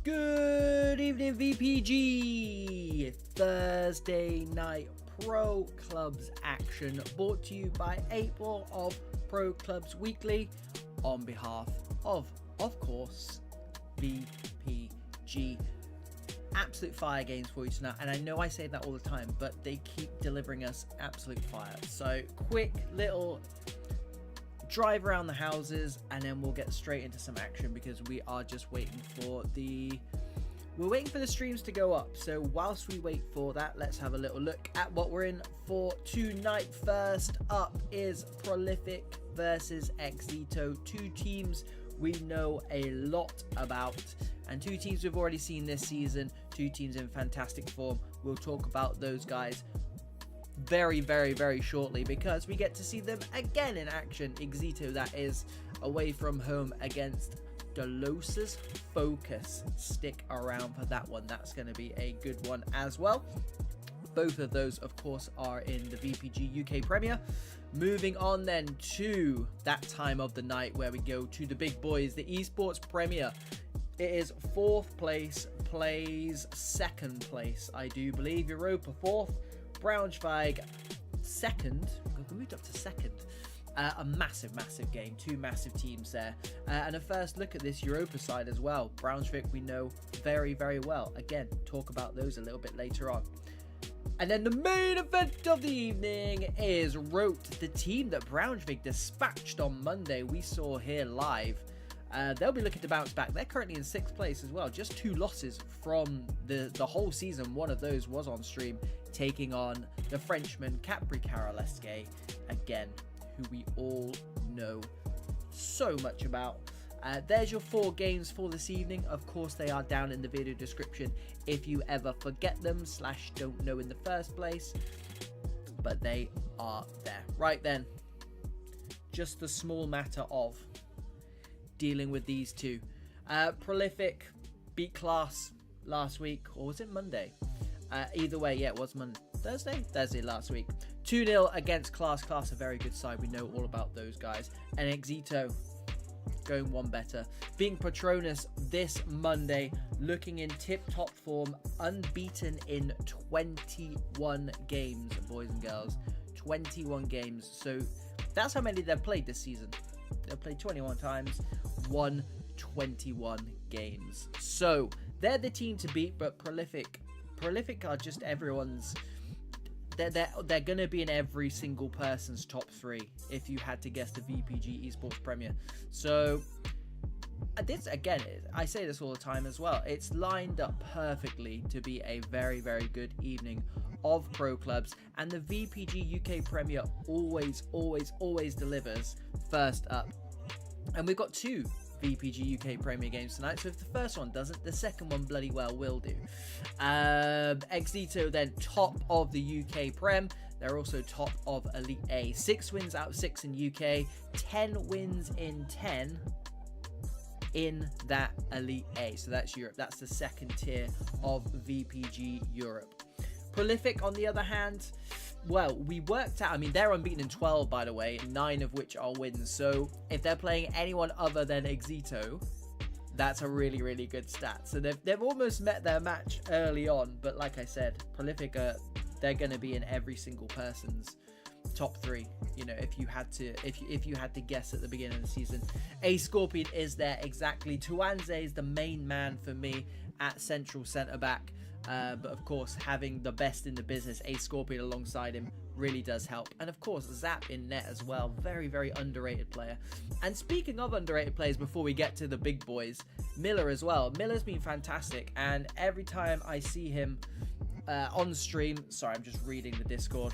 Good evening, VPG. Thursday night Pro Clubs action brought to you by April of Pro Clubs Weekly on behalf of course, VPG. Absolute fire games for you tonight, and I know I say that all the time, but they keep delivering us absolute fire. So quick little drive around the houses and then we'll get straight into some action because we are just waiting for the streams to go up. So whilst we wait for that, let's have a little look at what we're in for tonight. First up is Prolific versus EXITO, two teams we know a lot about and two teams we've already seen this season, two teams in fantastic form. We'll talk about those guys very shortly because we get to see them again in action. EXITO, that is, away from home against Delos's Focus. Stick around for that one, that's going to be a good one as well. Both of those of course are in the VPG UK Premier. Moving on then to that time of the night where we go to the big boys, the Esports Premier. It is fourth place plays second place, I do believe. Europa fourth, Braunschweig second. We moved up to second. A massive game, two massive teams there, and a first look at this Europa side as well. Braunschweig we know very well. Again, talk about those a little bit later on. And then the main event of the evening is ROTE, the team that Braunschweig dispatched on Monday. We saw here live. They'll be looking to bounce back. They're currently in 6th place as well. Just 2 losses from the whole season. One of those was on stream, taking on the Frenchman CAPRICAROLESQUE, again, who we all know so much about. There's your 4 games for this evening. Of course, they are down in the video description if you ever forget them / don't know in the first place. But they are there. Right then, just the small matter of dealing with these two. Prolific beat Class last week, or was it Monday? Either way, yeah, it was Thursday last week. 2-0 against Class. Class, a very good side. We know all about those guys. And EXITO going one better, being Patronus this Monday, looking in tip-top form, unbeaten in 21 games, boys and girls. 21 games. So that's how many they've played this season. They've played 21 times, won 21 games. So they're the team to beat, but Prolific are just everyone's. They're gonna be in every single person's top 3 if you had to guess the VPG Esports Premier. So this, again, I say this all the time as well, it's lined up perfectly to be a very good evening of pro clubs, and the VPG UK Premier always delivers first up. And we've got 2 VPG UK Premier games tonight, so if the first one doesn't, the second one bloody well will do. EXITO then top of the UK Prem. They're also top of Elite A. 6 wins out of 6 in UK, 10 wins in 10 in that Elite A. So that's Europe. That's the second tier of VPG Europe. Prolific, on the other hand, well, we worked out, I mean, they're unbeaten in 12, by the way, 9 of which are wins. So if they're playing anyone other than EXITO, that's a really good stat. So they've almost met their match early on. But like I said, Prolific, they're going to be in every single person's top 3. You know, if you had to guess at the beginning of the season. A Scorpion is there, exactly. Tuanze is the main man for me at central centre back. But of course, having the best in the business, A Scorpion alongside him, really does help. And of course, Zap in net as well. Very underrated player. And speaking of underrated players, before we get to the big boys, Miller as well. Miller's been fantastic, and every time I see him on stream, sorry, I'm just reading the Discord.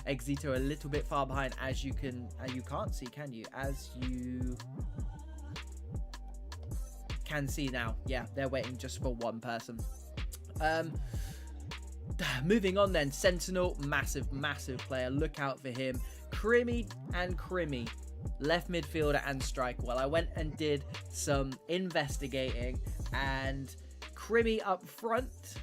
EXITO a little bit far behind, as you can't see, can you? As you can see now. Yeah, they're waiting just for one person. Moving on then, Sentinel, massive player. Look out for him. Crimmy, left midfielder and striker. Well, I went and did some investigating, and Crimmy up front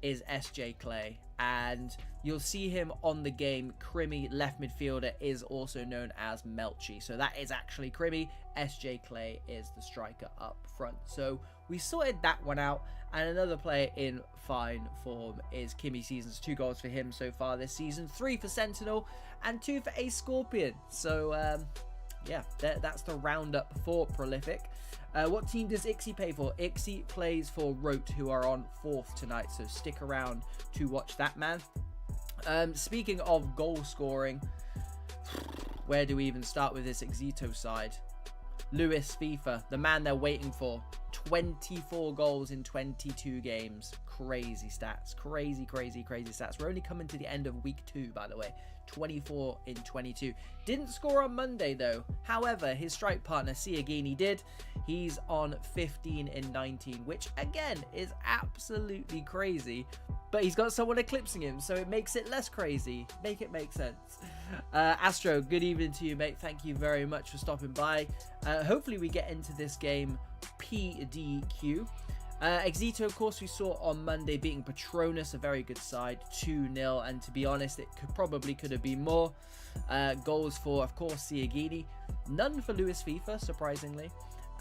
is SJ Clay, and you'll see him on the game. Crimmy, left midfielder, is also known as Melchi. So that is actually Crimmy. SJ Clay is the striker up front. So we sorted that one out. And another player in fine form is Kimmy Seasons. 2 goals for him so far this season. 3 for Sentinel and 2 for a Scorpion. So yeah, that's the roundup for Prolific. What team does IXI play for? IXI plays for ROTE, who are on 4th tonight. So stick around to watch that, man. Speaking of goal scoring, where do we even start with this EXITO side? Luis FIFA, the man they're waiting for. 24 goals in 22 games. Crazy stats. Crazy stats. We're only coming to the end of week 2, by the way. 24 in 22. Didn't score on Monday, though. However, his strike partner, Siagini, did. He's on 15 in 19, which, again, is absolutely crazy. But he's got someone eclipsing him, so it makes it less crazy. Make it make sense. Astro, good evening to you, mate. Thank you very much for stopping by. Hopefully we get into this game PDQ. EXITO, of course, we saw on Monday beating Patronus, a very good side, 2-0. And to be honest, it could have been more. Goals for, of course, Siagini. None for Luis FIFA, surprisingly.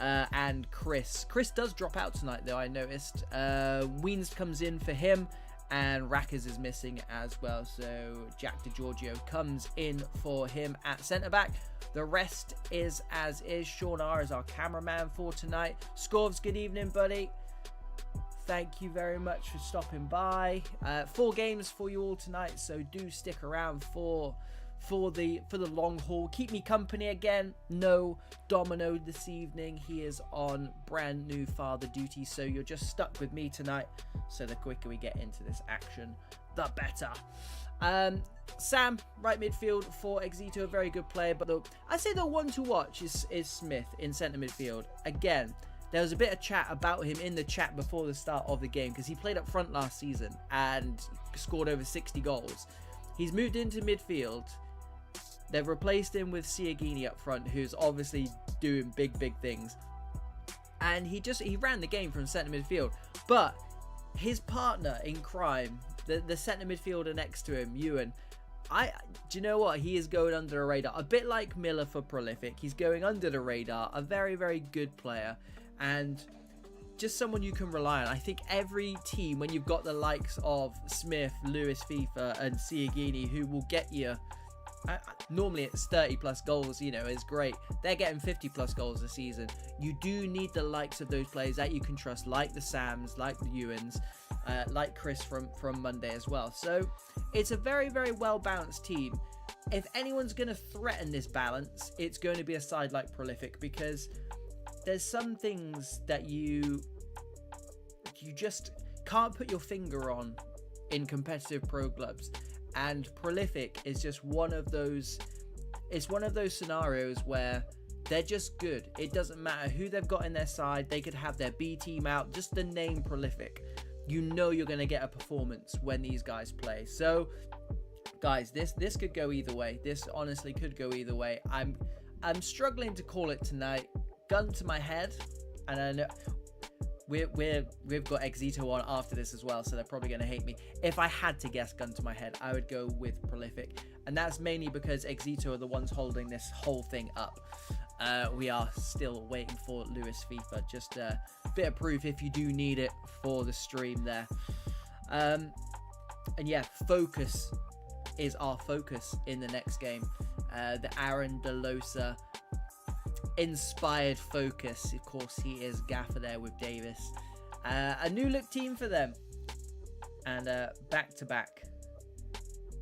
And Chris. Chris does drop out tonight, though, I noticed. Weens comes in for him. And Rackers is missing as well. So Jack DiGiorgio comes in for him at centre-back. The rest is as is. Sean R is our cameraman for tonight. Scorvs, good evening, buddy. Thank you very much for stopping by. 4 games for you all tonight, so do stick around for the long haul. Keep me company again. No Domino this evening. He is on brand new father duty, so you're just stuck with me tonight. So the quicker we get into this action, the better. Sam, right midfield for EXITO, a very good player, but I'd say the one to watch is Smith in centre midfield. Again, there was a bit of chat about him in the chat before the start of the game because he played up front last season and scored over 60 goals. He's moved into midfield. They've replaced him with Siagini up front, who's obviously doing big things. And he ran the game from centre midfield. But his partner in crime, the centre midfielder next to him, Ewan, do you know what? He is going under the radar. A bit like Miller for Prolific. He's going under the radar. A very good player. And just someone you can rely on. I think every team, when you've got the likes of Smith, Luis FIFA, and Siagini, who will get you... normally it's 30 plus goals, is great. They're getting 50 plus goals a season. You do need the likes of those players that you can trust, like the Sams, like the Ewans, like Chris from Monday as well. So it's a very well balanced team. If anyone's going to threaten this balance, it's going to be a side like Prolific, because there's some things that you just can't put your finger on in competitive pro clubs. And Prolific is just one of those. It's one of those scenarios where they're just good. It doesn't matter who they've got in their side. They could have their B team out. Just the name Prolific, you're going to get a performance when these guys play. So, guys, this could go either way. This honestly could go either way. I'm struggling to call it tonight. Gun to my head, and I know we've got EXITO on after this as well, so they're probably going to hate me. If I had to guess, gun to my head, I would go with Prolific, and that's mainly because EXITO are the ones holding this whole thing up. We are still waiting for Luis FIFA, just a bit of proof if you do need it for the stream there. And yeah, focus is our focus in the next game. The Aaron DeLosa inspired focus. Of course, he is gaffer there with Davis. A new look team for them, and back-to-back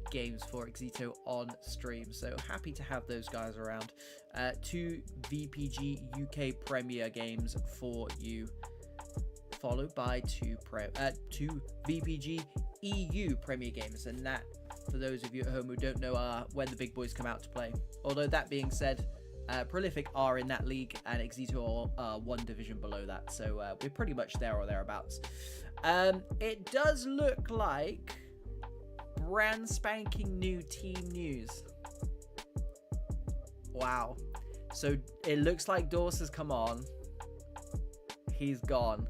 games for EXITO on stream. So happy to have those guys around. 2 VPG UK Premier games for you, followed by 2 VPG EU Premier games, and that, for those of you at home who don't know, are when the big boys come out to play. Although that being said, Prolific are in that league and EXITO are 1 division below that, so we're pretty much there or thereabouts. It does look like brand spanking new team news. Wow. So it looks like Dawes has come on. He's gone.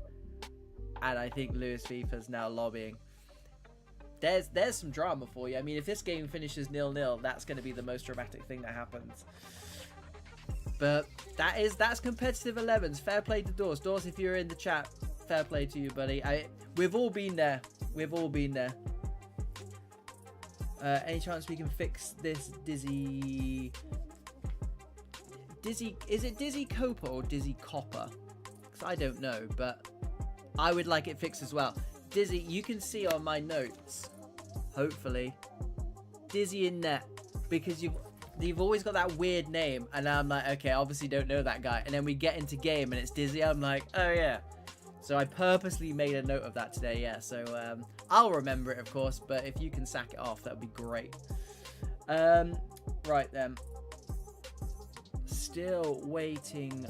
And I think Luis FIFA is now lobbying. there's some drama for you. I mean, if this game finishes 0-0, that's going to be the most dramatic thing that happens. But that's competitive 11s. Fair play to Dawes. Dawes, if you're in the chat, fair play to you, buddy. We've all been there. We've all been there. Any chance we can fix this Dizzy? Is it Dizzy Copper or Dizzy Copper? Because I don't know, but I would like it fixed as well. Dizzy, you can see on my notes, hopefully, Dizzy in net, because you've always got that weird name, and I'm like, okay, I obviously don't know that guy, and then we get into game and it's Dizzy. I'm like, oh yeah. So I purposely made a note of that today, yeah. So I'll remember it, of course, but if you can sack it off, that would be great. Right then. Still waiting,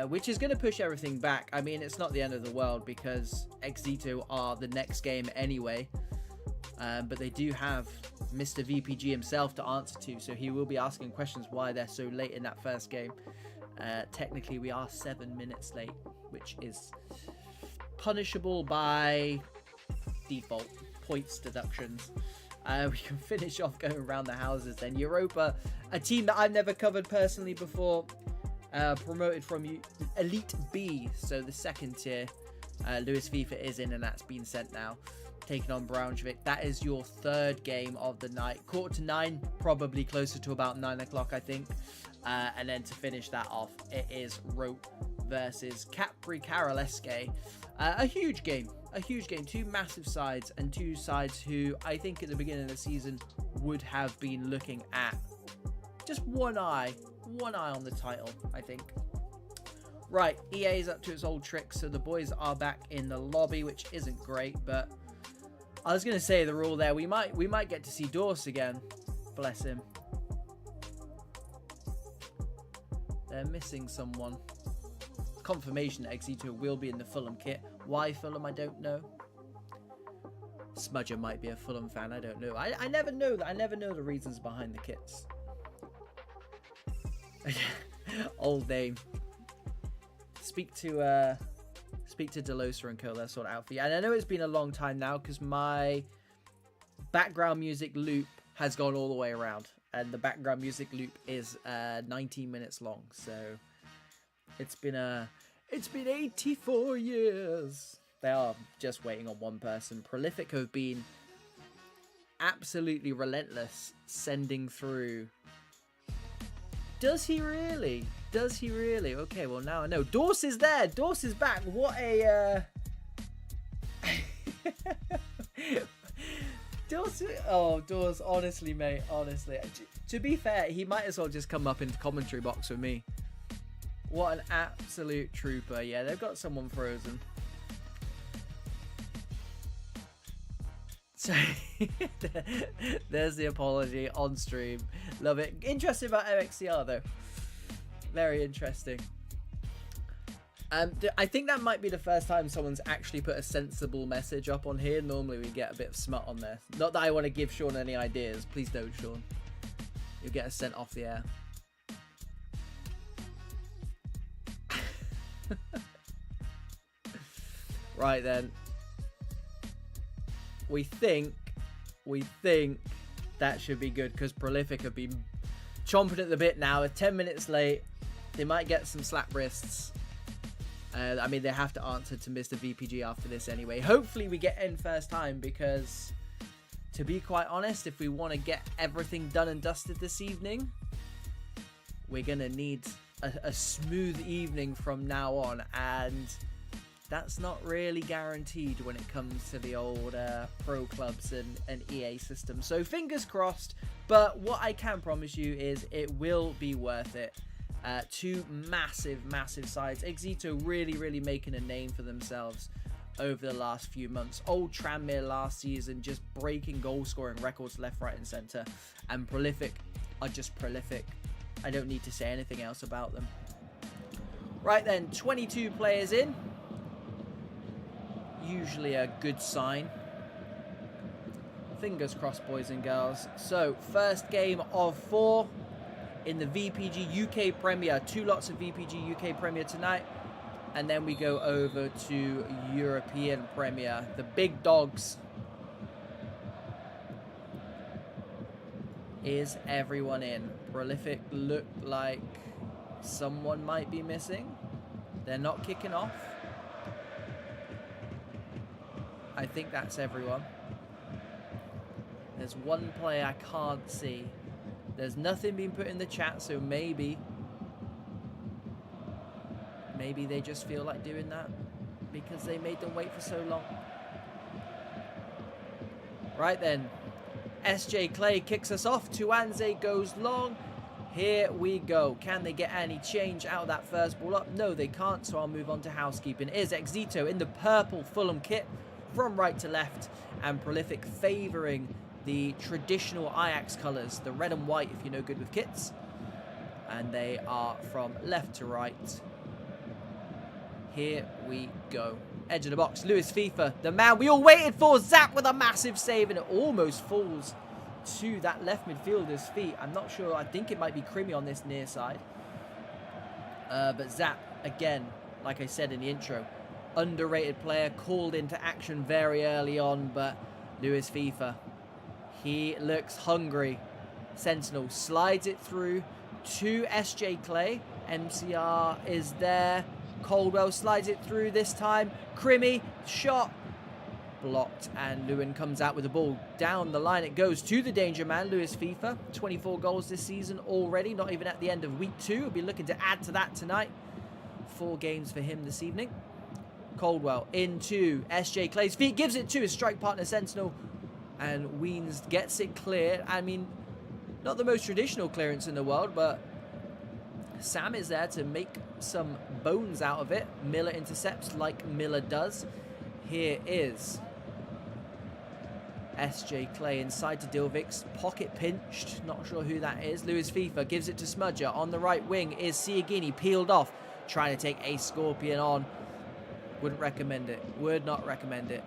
which is going to push everything back. I mean, it's not the end of the world because EXITO are the next game anyway. But they do have Mr. VPG himself to answer to, so he will be asking questions why they're so late in that first game. Technically, we are 7 minutes late, which is punishable by default points deductions. We can finish off going around the houses then. EUROPA, a team that I've never covered personally before, promoted from Elite B, so the second tier. Lewis FIFA is in, and that's been sent now. Taking on Braunschweig. That is your third game of the night. 8:45, probably closer to about 9 o'clock, I think. And then to finish that off, it is ROTE versus CAPRICAROLESQUE. A huge game. A huge game. Two massive sides, and two sides who I think at the beginning of the season would have been looking at just one eye on the title, I think. Right, EA is up to its old tricks, so the boys are back in the lobby, which isn't great, but I was going to say they're all there. We might get to see Dawes again. Bless him. They're missing someone. Confirmation that EXITO will be in the Fulham kit. Why Fulham, I don't know. Smudger might be a Fulham fan, I don't know. I never know that. I never know the reasons behind the kits. Old name. Speak to Delosa and Co. They'll sort it out for you. And I know it's been a long time now because my background music loop has gone all the way around, and the background music loop is 19 minutes long. So it's been 84 years. They are just waiting on one person. Prolific have been absolutely relentless sending through. Does he really? Does he really? Okay, well now I know. Dawes is there. Dawes is back. What a Dawes. Oh, Dawes. Honestly, mate. Honestly, to be fair, he might as well just come up into commentary box with me. What an absolute trooper. Yeah, they've got someone frozen. So there's the apology on stream. Love it. Interesting about MXCR though. Very interesting. I think that might be the first time someone's actually put a sensible message up on here. Normally we get a bit of smut on there. Not that I want to give Sean any ideas. Please don't, Sean. You'll get us sent off the air. Right then. We think that should be good because Prolific have been chomping at the bit now. They're 10 minutes late. They might get some slap wrists. I mean, they have to answer to Mr. VPG after this anyway. Hopefully we get in first time because, to be quite honest, if we want to get everything done and dusted this evening, we're going to need a smooth evening from now on, and that's not really guaranteed when it comes to the old pro clubs and EA system. So fingers crossed, but what I can promise you is it will be worth it. Two massive sides. EXITO really making a name for themselves over the last few months. Old Tranmere last season just breaking goal scoring records left, right and centre. And Prolific are just prolific. I don't need to say anything else about them. Right then, 22 players in. Usually a good sign. Fingers crossed, boys and girls. So, first game of 4 in the VPG UK Premier. 2 lots of VPG UK Premier tonight. And then we go over to European Premier. The big dogs Is everyone in? Prolific look like someone might be missing. They're not kicking off. I think that's everyone. There's one player I can't see. There's nothing being put in the chat, so maybe they just feel like doing that because they made them wait for so long. Right then, SJ Clay kicks us off. Tuanze goes long. Here we go. Can they get any change out of that first ball up? No, they can't, so I'll move on to housekeeping. Is EXITO in the purple Fulham kit from right to left, and Prolific favouring the traditional Ajax colours, the red and white if you're no good with kits. And they are from left to right. Here we go. Edge of the box, Luis FIFA, the man we all waited for. Zap with a massive save, and it almost falls to that left midfielder's feet. I'm not sure. I think it might be Crimi on this near side. But Zap, again, like I said in the intro, underrated player, called into action very early on, but Luis FIFA, he looks hungry. Sentinel slides it through to SJ Clay. MCR is there. Caldwell slides it through this time. Crimi, shot blocked, and Lewin comes out with the ball. Down the line it goes to the danger man, Luis FIFA. 24 goals this season already, not even at the end of week 2. We'll be looking to add to that tonight. 4 games for him this evening. Caldwell into SJ Clay's feet, gives it to his strike partner Sentinel, and Weens gets it clear. I mean, not the most traditional clearance in the world, but Sam is there to make some bones out of it. Miller intercepts like Miller does. Here is SJ Clay inside to Dilvix. Pocket pinched. Not sure who that is. Luis FIFA gives it to Smudger. On the right wing is Siagini, peeled off. Trying to take a Scorpion on. Wouldn't recommend it. Would not recommend it.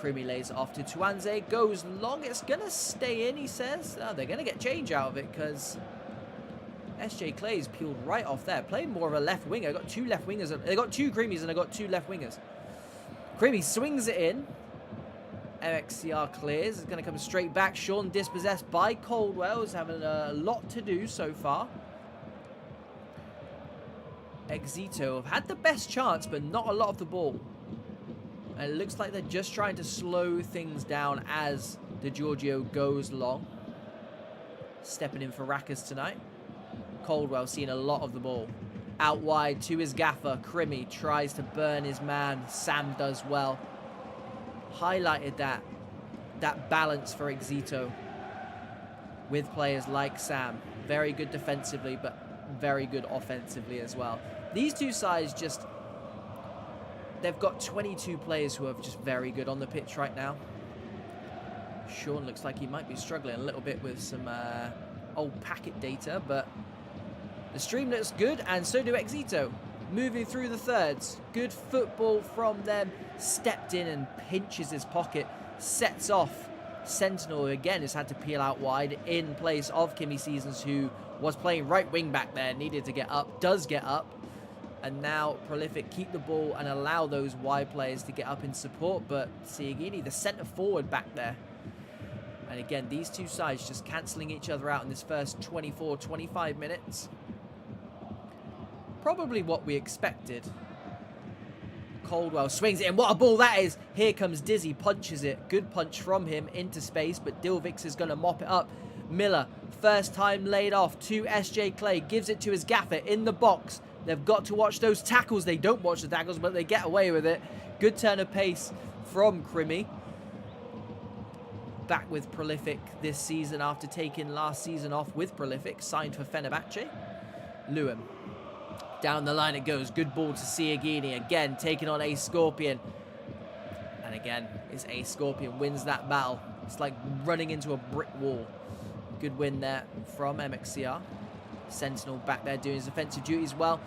Crimi lays it off to Tuanze. Goes long. It's going to stay in, he says. Oh, they're going to get change out of it because SJ Clay's peeled right off there. Playing more of a left winger. Got 2 left wingers. They got 2 Crimis and I got 2 left wingers. Crimi swings it in. MXCR clears. It's going to come straight back. Sean dispossessed by Caldwell. Is having a lot to do so far. EXITO have had the best chance, but not a lot of the ball. And it looks like they're just trying to slow things down as Di Giorgio goes long. Stepping in for Rackers tonight. Caldwell seeing a lot of the ball. Out wide to his gaffer. Crimi tries to burn his man. Sam does well. Highlighted that balance for EXITO with players like Sam. Very good defensively, but very good offensively as well. These two sides just, they've got 22 players who are just very good on the pitch right now. Sean looks like he might be struggling a little bit with some old packet data, but the stream looks good, and so do EXITO. Moving through the thirds. Good football from them. Stepped in and pinches his pocket. Sets off. Sentinel again has had to peel out wide in place of Kimi Seasons, who was playing right wing back there. Needed to get up. Does get up. And now Prolific keep the ball and allow those wide players to get up in support. But Siagini, the centre forward back there. And again, these two sides just cancelling each other out in this first 24, 25 minutes. Probably what we expected. Caldwell swings it in. What a ball that is. Here comes Dizzy, punches it. Good punch from him into space, but Dilvix is going to mop it up. Miller, first time laid off to SJ Clay. Gives it to his gaffer in the box. They've got to watch those tackles. They don't watch the tackles, but they get away with it. Good turn of pace from Crimi. Back with Prolific this season after taking last season off with Prolific. Signed for Fenerbahce. Lewin. Down the line it goes. Good ball to Siagini. Again, taking on Ace Scorpion. And again, it's Ace Scorpion wins that battle. It's like running into a brick wall. Good win there from MXCR. Sentinel back there doing his offensive duties well.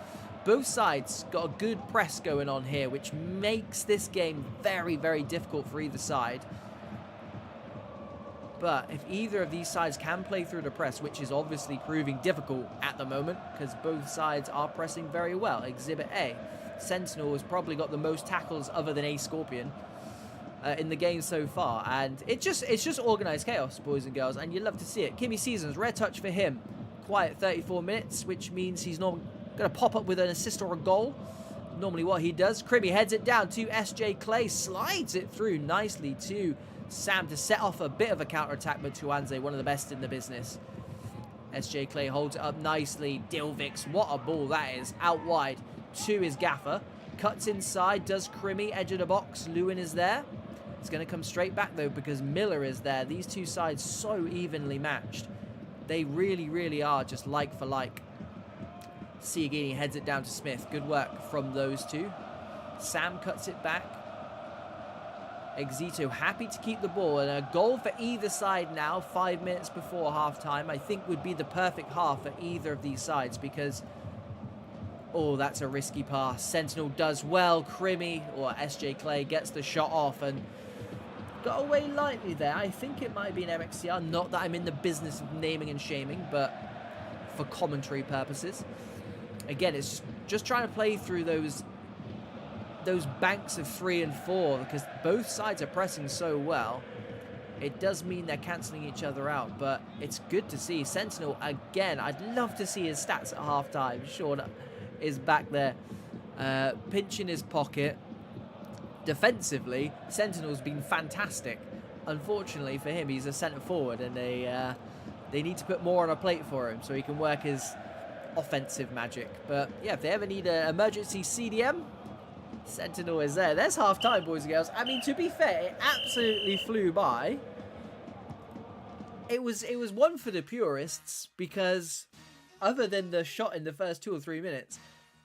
Both sides got a good press going on here, which makes this game very, very difficult for either side. But if either of these sides can play through the press, which is obviously proving difficult at the moment, because both sides are pressing very well. Exhibit A. Sentinel has probably got the most tackles other than Ace Scorpion. in the game so far, and it's just organized chaos, boys and girls, and you love to see it. Kimmy Seasons, rare touch for him, quiet 34 minutes, which means he's not going to pop up with an assist or a goal. Normally what he does. Crimmy heads it down to SJ Clay, slides it through nicely to Sam to set off a bit of a counter-attack, but Tuanze, one of the best in the business. SJ Clay holds it up nicely. Dilvix, what a ball that is. Out wide to his gaffer. Cuts inside, does Crimmy, edge of the box. Lewin is there. It's going to come straight back, though, because Miller is there. These two sides so evenly matched. They really, really are just like for like. Siagini heads it down to Smith. Good work from those two. Sam cuts it back. EXITO happy to keep the ball, and a goal for either side now, 5 minutes before half-time, I think would be the perfect half for either of these sides, because, oh, that's a risky pass. Sentinel does well. Crimmy, or SJ Clay, gets the shot off and got away lightly there. I think it might be an MXCR, not that I'm in the business of naming and shaming, but for commentary purposes. Again, it's just trying to play through those banks of 3 and 4, because both sides are pressing so well. It does mean they're cancelling each other out, but it's good to see. Sentinel, again, I'd love to see his stats at half-time. Sean is back there, pinching his pocket. Defensively, Sentinel's been fantastic. Unfortunately for him, he's a centre-forward, and they need to put more on a plate for him so he can work his offensive magic. But yeah, if they ever need an emergency CDM, Sentinel is there. There's half time, boys and girls. I mean, to be fair, it absolutely flew by. It was one for the purists, because other than the shot in the first 2 or 3 minutes,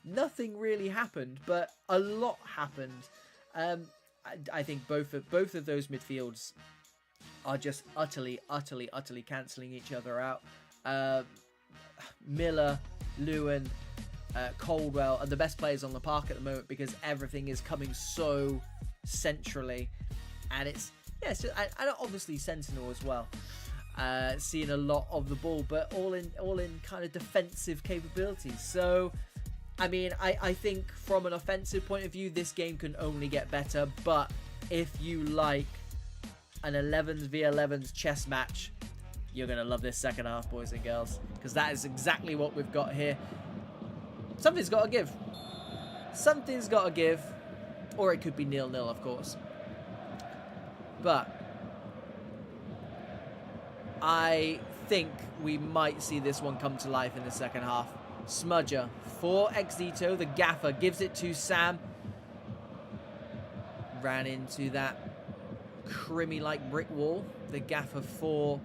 nothing really happened, but a lot happened. I think both of those midfields are just utterly cancelling each other out. Miller, Lewin, Coldwell are the best players on the park at the moment, because everything is coming so centrally, and it's just, and obviously Sentinel as well, seeing a lot of the ball, but all in kind of defensive capabilities. So I mean, I think from an offensive point of view, this game can only get better, but if you like an 11s v 11s chess match, you're going to love this second half, boys and girls, because that is exactly what we've got here. Something's got to give. Something's got to give. Or it could be 0-0, of course. But I think we might see this one come to life in the second half. Smudger for EXITO. The gaffer gives it to Sam. Ran into that Crimmy-like brick wall. The gaffer for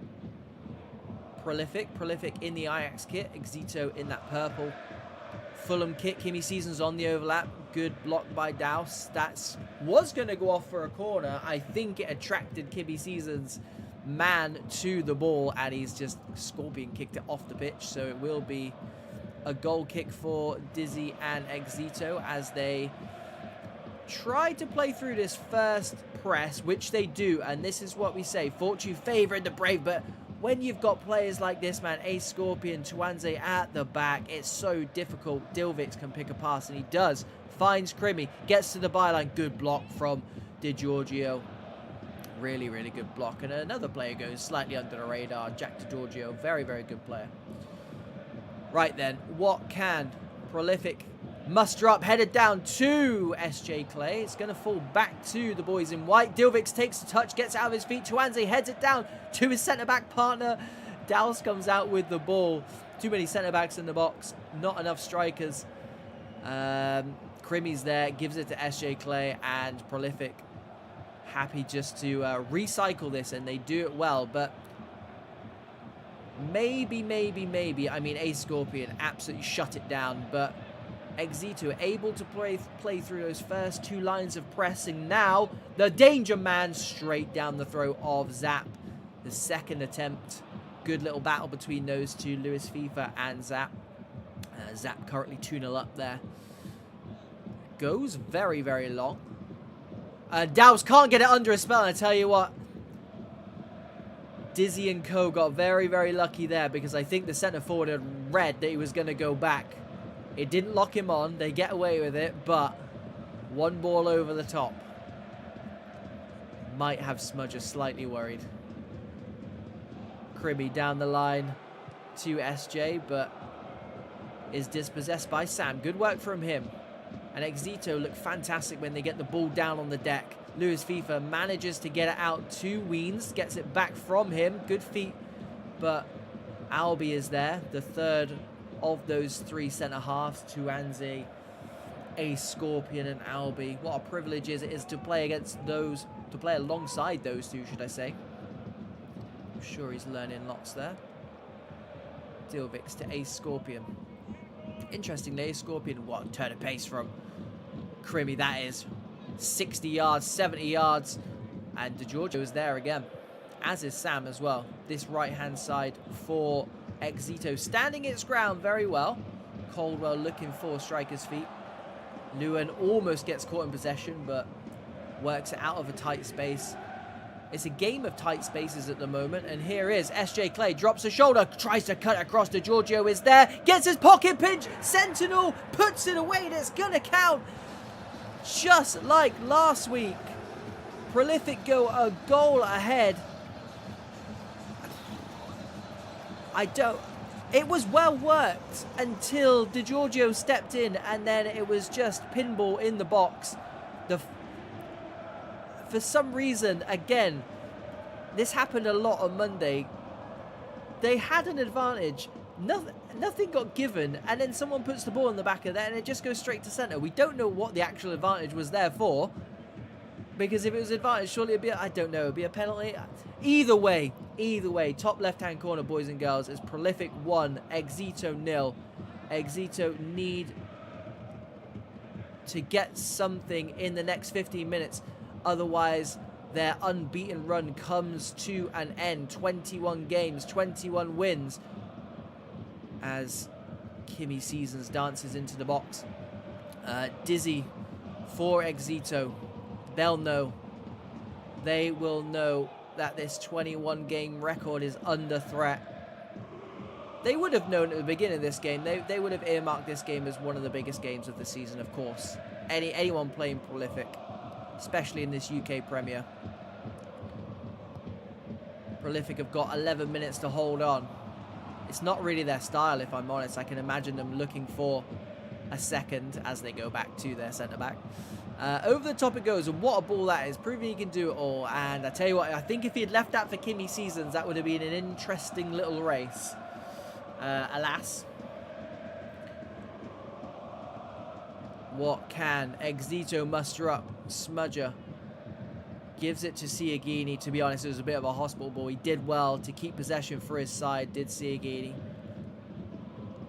Prolific. Prolific in the Ajax kit. EXITO in that purple Fulham kit. Kimmy Seasons on the overlap. Good block by Douse. That was going to go off for a corner. I think it attracted Kimmy Seasons' man to the ball, and he's just scorpion kicked it off the pitch. So it will be a goal kick for Dizzy and EXITO as they try to play through this first press, which they do. And this is what we say, fortune favouring the brave. But when you've got players like this, man, Ace Scorpion, Tuanze at the back, it's so difficult. Dilvix can pick a pass, and he does. Finds Crimmy, gets to the byline. Good block from Di Giorgio. Really, really good block. And another player goes slightly under the radar. Jack Di Giorgio, very, very good player. Right then, what can Prolific muster up? Headed down to SJ Clay. It's going to fall back to the boys in white. Dilvix takes the touch, gets out of his feet. Tuanze heads it down to his centre-back partner. Dowse comes out with the ball. Too many centre-backs in the box. Not enough strikers. Crimmy's there, gives it to SJ Clay, and Prolific happy just to recycle this, and they do it well. But maybe, I mean, Ace Scorpion absolutely shut it down, but EXITO able to play through those first two lines of pressing. Now, the danger man straight down the throat of Zap. The second attempt. Good little battle between those two, Lewis FIFA and Zap. Zap currently 2-0 up there. Goes very, very long. Dows can't get it under a spell, and I tell you what, Dizzy and Co got very, very lucky there, because I think the centre forward had read that he was going to go back. It didn't lock him on. They get away with it, but one ball over the top. might have Smudger slightly worried. Cribby down the line to SJ, but is dispossessed by Sam. Good work from him. And EXITO look fantastic when they get the ball down on the deck. Lewis FIFA manages to get it out to Weens, gets it back from him. Good feet, but Albi is there, the third of those three centre-halves, Tuanze, a Scorpion and Albi. What a privilege it is to play against those, to play alongside those two, should I say. I'm sure he's learning lots there. Dilvix to Ace Scorpion. Interestingly, Ace Scorpion, what a turn of pace from Crimmy that is. 60 yards, 70 yards. And DeGiorgio is there again, as is Sam as well. This right-hand side for EXITO standing its ground very well. Caldwell looking for striker's feet. Lewin almost gets caught in possession, but works it out of a tight space. It's a game of tight spaces at the moment, and here is SJ Clay, drops a shoulder, tries to cut across. DeGiorgio is there, gets his pocket pinch, Sentinel puts it away, and it's gonna count. Just like last week, Prolific go a goal ahead. It was well worked until DeGiorgio stepped in, and then it was just pinball in the box. For some reason, again, this happened a lot on Monday. They had an advantage. Nothing got given, and then someone puts the ball in the back of that, and it just goes straight to centre. We don't know what the actual advantage was there for, because if it was advantage, surely it'd be, I don't know, it'd be a penalty. Either way, top left-hand corner, boys and girls, is Prolific 1, EXITO 0. EXITO need to get something in the next 15 minutes. Otherwise, their unbeaten run comes to an end. 21 games, 21 wins. As Kimmy Seasons dances into the box. Dizzy for EXITO. They'll know. They will know that this 21 game record is under threat. They would have known at the beginning of this game. They would have earmarked this game as one of the biggest games of the season, of course. Anyone playing Prolific, especially in this UK Premier. Prolific have got 11 minutes to hold on. It's not really their style, if I'm honest. I can imagine them looking for a second as they go back to their centre-back. Over the top it goes, and what a ball that is, proving he can do it all. And I tell you what, I think if he had left that for Kimmy Seasons, that would have been an interesting little race. Alas. What can EXITO muster up? Smudger gives it to Siagini. To be honest, it was a bit of a hospital ball. He did well to keep possession for his side, did Siagini.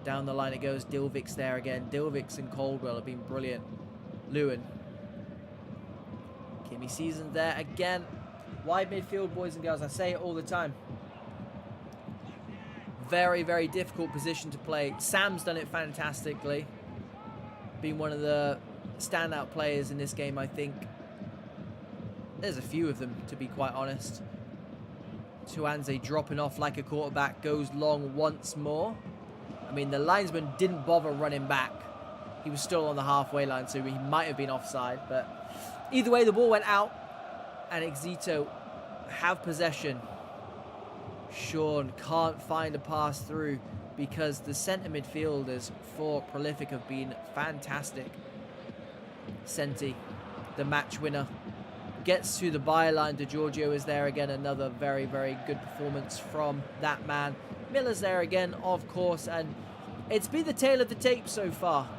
Down the line it goes. Dilvix there again. Dilvix and Caldwell have been brilliant. Lewin. Kimmy Seasons there again. Wide midfield, boys and girls. I say it all the time. Very, very difficult position to play. Sam's done it fantastically. Been one of the standout players in this game, I think. There's a few of them, to be quite honest. Tuanze dropping off like a quarterback, goes long once more. I mean, the linesman didn't bother running back. He was still on the halfway line, so he might have been offside. But either way, the ball went out, and EXITO have possession. Sean can't find a pass through because the centre midfielders for Prolific have been fantastic. Senti, the match winner, gets to the byline. DeGiorgio is there again. Another very, very good performance from that man. Miller's there again, of course, and it's been the tale of the tape so far.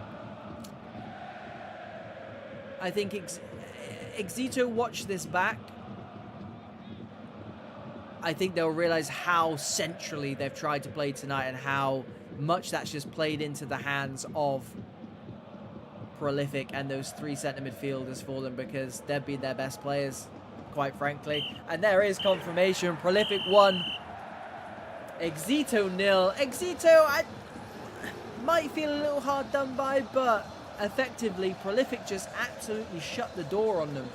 I think EXITO watch this back. I think they'll realise how centrally they've tried to play tonight and how much that's just played into the hands of Prolific and those three centre midfielders for them, because they've been their best players, quite frankly. And there is confirmation. Prolific 1, EXITO 0. EXITO, I might feel a little hard done by, but effectively Prolific just absolutely shut the door on them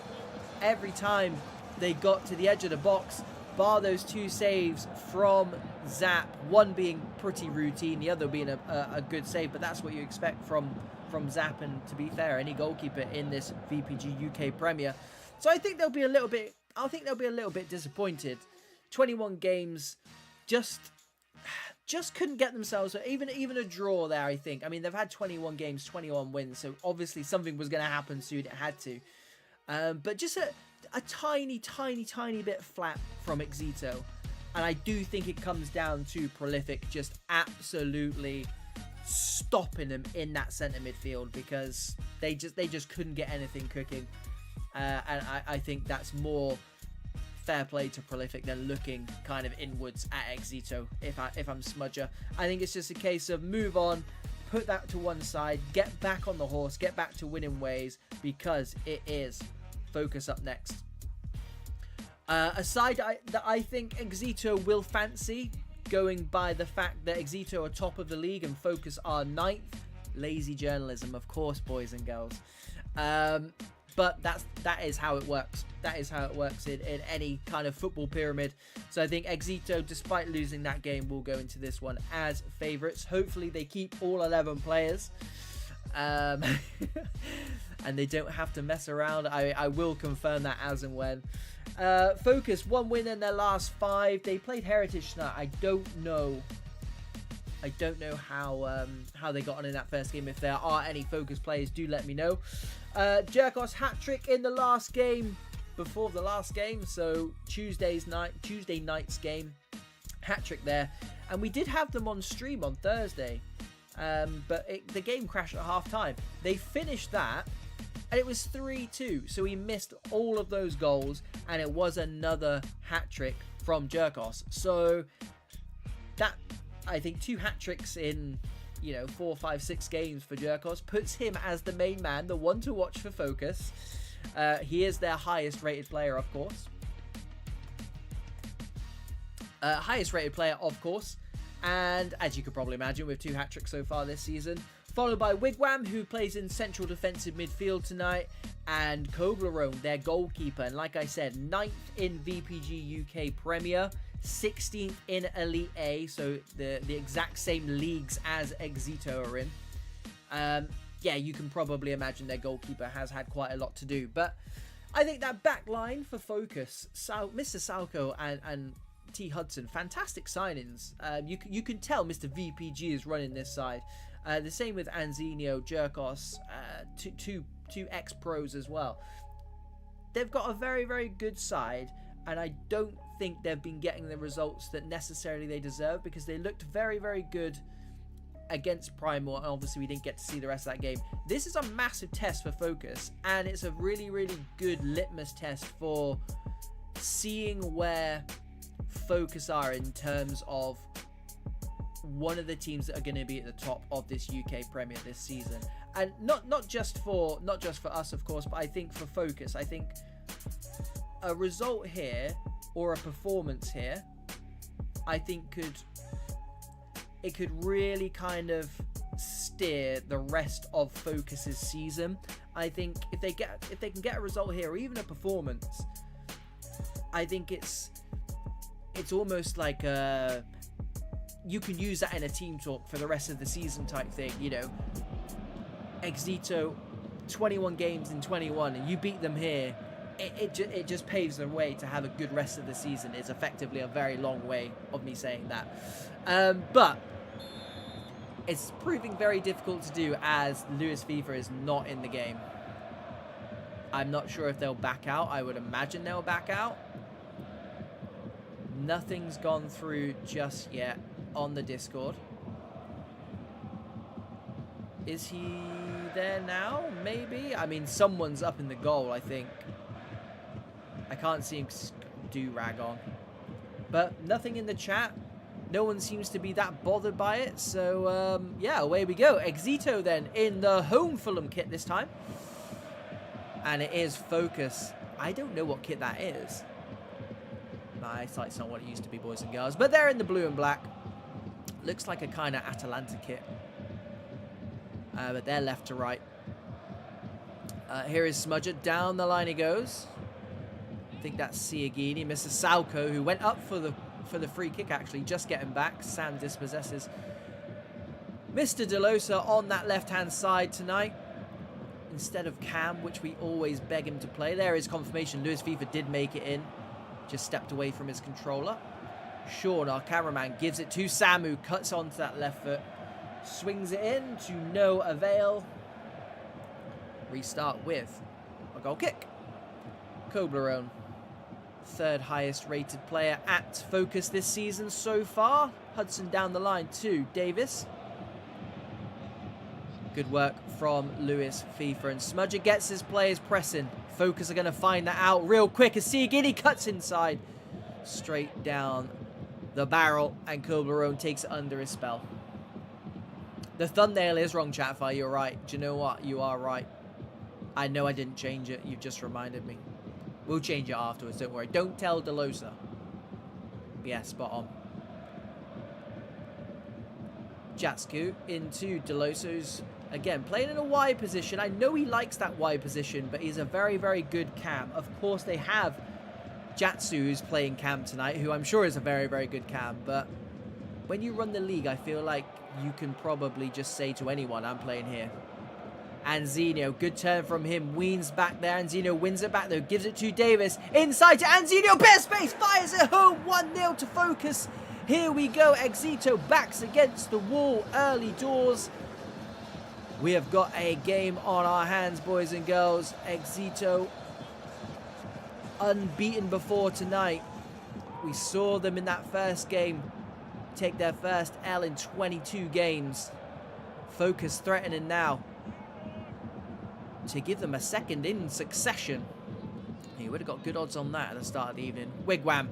every time they got to the edge of the box, bar those two saves from Zap, one being pretty routine, the other being a good save, but that's what you expect from Zap, and to be fair, any goalkeeper in this VPG UK Premier. So I think they'll be a little bit think they'll be a little bit disappointed. 21 games, just couldn't get themselves even a draw there, I think. I mean, they've had 21 games, 21 wins, so obviously something was going to happen soon. It had to. But just a tiny bit flat from EXITO. And I do think it comes down to Prolific just absolutely stopping them in that centre midfield, because they just couldn't get anything cooking. And I think that's more fair play to Prolific than looking kind of inwards at EXITO if I'm Smudger. I think it's just a case of move on, put that to one side, get back on the horse, get back to winning ways, because it is Focus up next. A side that I think EXITO will fancy, going by the fact that EXITO are top of the league and Focus are 9th. Lazy journalism, of course, boys and girls. But that is how it works. That is how it works in any kind of football pyramid. So I think EXITO, despite losing that game, will go into this one as favourites. Hopefully they keep all 11 players. And they don't have to mess around. I will confirm that as and when. Focus, 1 win in their last 5. They played Heritage tonight. I don't know how they got on in that first game. If there are any Focus players, do let me know. Jerkos hat-trick in the last game, before the last game, so Tuesday night's game, hat-trick there. And we did have them on stream on Thursday, but the game crashed at half-time. They finished that, and it was 3-2, so he missed all of those goals, and it was another hat-trick from Jerkos. So that, I think, 2 hat-tricks in 4, 5, 6 games for Jerkos puts him as the main man, the one to watch for Focus. He is their highest rated player, of course. And as you could probably imagine, with 2 hat-tricks so far this season. Followed by Wigwam, who plays in central defensive midfield tonight, and Koblerone, their goalkeeper. And like I said, 9th in VPG UK Premier, 16th in Elite A, so the exact same leagues as EXITO are in. Yeah, you can probably imagine their goalkeeper has had quite a lot to do. But I think that back line for Focus, Mr. Salco and T. Hudson, fantastic signings. You can tell Mr. VPG is running this side. The same with Anzinho, Jerkos, two ex-pros as well. They've got a very, very good side, and I don't think they've been getting the results that necessarily they deserve, because they looked very, very good against Primor, and obviously we didn't get to see the rest of that game. This is a massive test for Focus, and it's a really, really good litmus test for seeing where Focus are in terms of one of the teams that are going to be at the top of this UK Premier this season. And not just for us, of course, but I think for Focus, I think a result here or a performance here, I think could really kind of steer the rest of Focus's season. I think if they can get a result here, or even a performance, I think it's almost like you can use that in a team talk for the rest of the season type thing. EXITO, 21 games in 21, and you beat them here. It just paves the way to have a good rest of the season. It's effectively a very long way of me saying that. But it's proving very difficult to do as Luis FIFA is not in the game. I'm not sure if they'll back out. I would imagine they'll back out. Nothing's gone through just yet on the Discord. Is he there now? Maybe? I mean, someone's up in the goal, I think. I can't see him do rag on. But nothing in the chat. No one seems to be that bothered by it. So, yeah, away we go. EXITO then in the home Fulham kit this time. And it is Focus. I don't know what kit that is. My eyesight's not what it used to be, boys and girls. But they're in the blue and black. Looks like a kind of Atalanta kit. But they're left to right. Here is Smudger. Down the line he goes. I think that's Siagini. Mr. Salco, who went up for the free kick, actually, just getting back. Sam dispossesses Mr. Delosa on that left-hand side tonight. instead of Cam, which we always beg him to play. There is confirmation. Lewis FIFA did make it in. Just stepped away from his controller. Sean, our cameraman, gives it to Samu. Cuts onto that left foot. Swings it in to no avail. Restart with a goal kick. Toblerone, third highest rated player at Focus this season so far. Hudson down the line to Davis. Good work from Lewis FIFA, and Smudger gets his players pressing. Focus are going to find that out real quick as Siagini cuts inside. Straight down the barrel, and Toblerone takes it under his spell. The thumbnail is wrong, Chatfire, you're right. Do you know what? You are right. I know I didn't change it. You've just reminded me. We'll change it afterwards, don't worry. Don't tell Delosa. Yeah, spot on. Jatsku into Deloso's, again, playing in a wide position. I know he likes that wide position, but he's a very, very good cam. Of course, they have Jatsu, who's playing cam tonight, who I'm sure is a very, very good cam. But when you run the league, I feel like you can probably just say to anyone, I'm playing here. Anzino, good turn from him. Weens back there. Anzino wins it back though. Gives it to Davis. Inside to Anzino. Bare space. Fires it home. 1-0 to Focus. Here we go. EXITO backs against the wall. Early doors. We have got a game on our hands, boys and girls. EXITO unbeaten before tonight. We saw them in that first game take their first L in 22 games. Focus threatening now to give them a second in succession. He would have got good odds on that at the start of the evening. Wigwam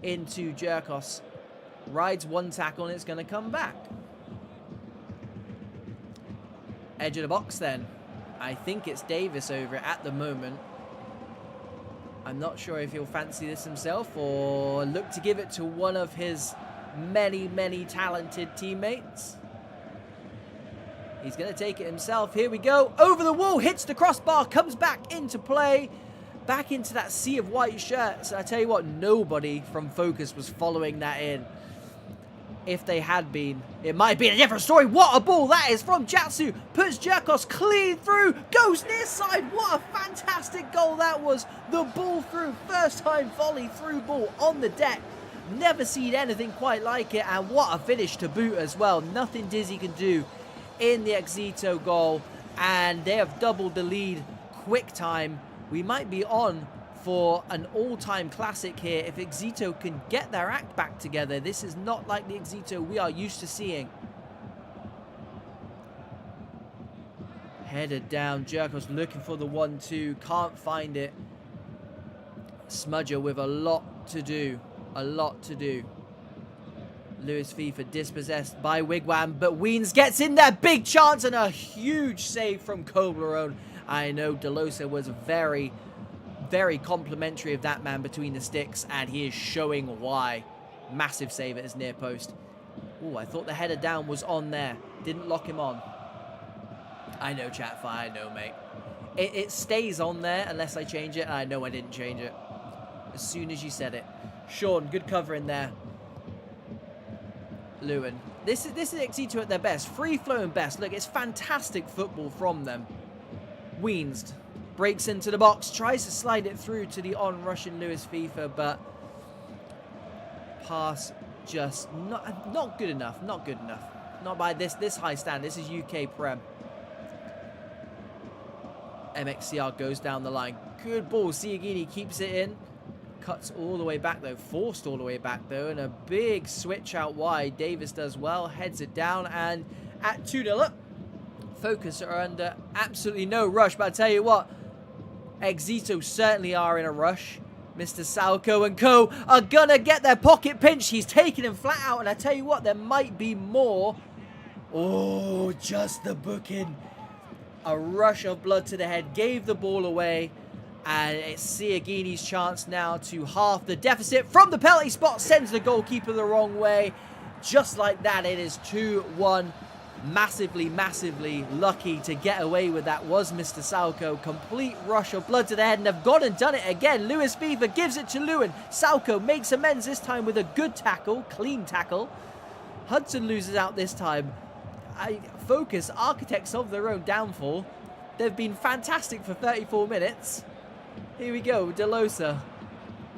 into Jerkos. Rides one tackle and it's going to come back. Edge of the box then. I think it's Davis over it at the moment. I'm not sure if he'll fancy this himself or look to give it to one of his many, many talented teammates. He's going to take it himself. Here we go. Over the wall. Hits the crossbar. Comes back into play. Back into that sea of white shirts. I tell you what, nobody from Focus was following that in. If they had been, it might be a different story. What a ball that is from Jatsu. Puts Jerkos clean through. Goes near side. What a fantastic goal that was. The ball through. First time volley through ball on the deck. Never seen anything quite like it. And what a finish to boot as well. Nothing Dizzy can do in the EXITO goal, and they have doubled the lead quick time. We might be on for an all-time classic here if EXITO can get their act back together. This is not like the EXITO we are used to seeing. Headed down, Jerkos looking for the 1-2, can't find it. Smudger with a lot to do, Lewis FIFA dispossessed by Wigwam, but Weens gets in there. Big chance and a huge save from Toblerone. I know Delosa was very, very complimentary of that man between the sticks, and he is showing why. Massive save at his near post. Oh, I thought the header down was on there. Didn't lock him on. I know, Chatfire, I know, mate. It stays on there unless I change it, and I know I didn't change it. As soon as you said it. Sean, good cover in there. Lewin. This is EXITO at their best. Free flowing best. Look, it's fantastic football from them. Weens breaks into the box. Tries to slide it through to the on-rushing Lewis FIFA, but pass just not good enough. Not good enough. Not by this high stand. This is UK Prem. MXCR goes down the line. Good ball. Siagini keeps it in. Cuts all the way back though, forced all the way back though, and a big switch out wide. Davis does well, heads it down, and at 2-0 up, Focus are under absolutely no rush, but I tell you what, EXITO certainly are in a rush. Mr. Salco and co are gonna get their pocket pinch. He's taking him flat out, and I tell you what, there might be more. Oh, just the booking. A rush of blood to the head, gave the ball away. And it's Siagini's chance now to half the deficit from the penalty spot. Sends the goalkeeper the wrong way. Just like that, it is 2-1. Massively, massively lucky to get away with that was Mr. Salco. Complete rush of blood to the head, and they've gone and done it again. Lewis FIFA gives it to Lewin. Salco makes amends this time with a good tackle, clean tackle. Hudson loses out this time. Focus, architects of their own downfall. They've been fantastic for 34 minutes. Here we go, Delosa.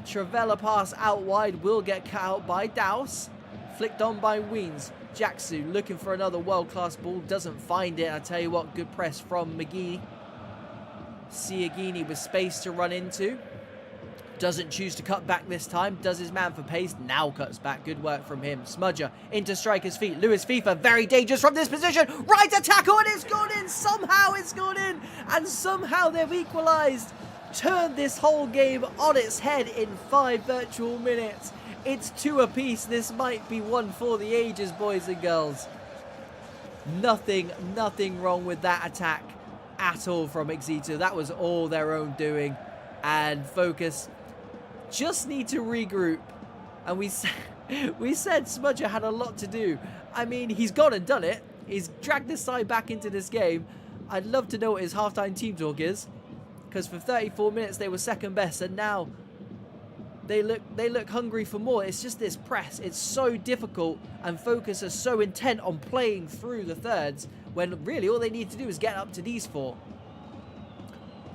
Travella pass out wide will get cut out by Douse. Flicked on by Weens. Jacksu looking for another world-class ball. Doesn't find it. I tell you what, good press from McGee. Siagini with space to run into. Doesn't choose to cut back this time. Does his man for pace. Now cuts back. Good work from him. Smudger into striker's feet. Lewis FIFA very dangerous from this position. Right to tackle and it's gone in. Somehow it's gone in. And somehow they've equalised. Turned this whole game on its head in 5 virtual minutes. It's 2 apiece. This might be one for the ages, boys and girls. Nothing wrong with that attack at all from EXITO. That was all their own doing. And Focus just need to regroup. And we said Smudger had a lot to do. I mean, he's gone and done it. He's dragged this side back into this game. I'd love to know what his halftime team talk is. Because for 34 minutes they were second best, and now they look hungry for more. It's just this press. It's so difficult, and Focus are so intent on playing through the thirds when really all they need to do is get up to these 4.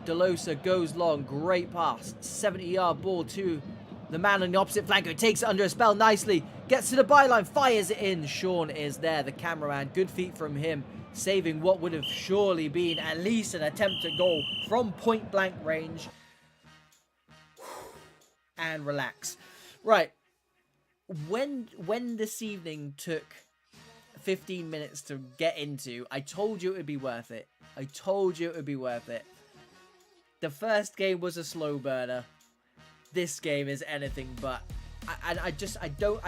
Delosa goes long. Great pass. 70-yard ball to the man on the opposite flank who takes it under a spell nicely. Gets to the byline. Fires it in. Sean is there, the cameraman. Good feet from him. Saving what would have surely been at least an attempt at goal from point-blank range. And relax. Right. When this evening took 15 minutes to get into, I told you it would be worth it. I told you it would be worth it. The first game was a slow burner. This game is anything but. I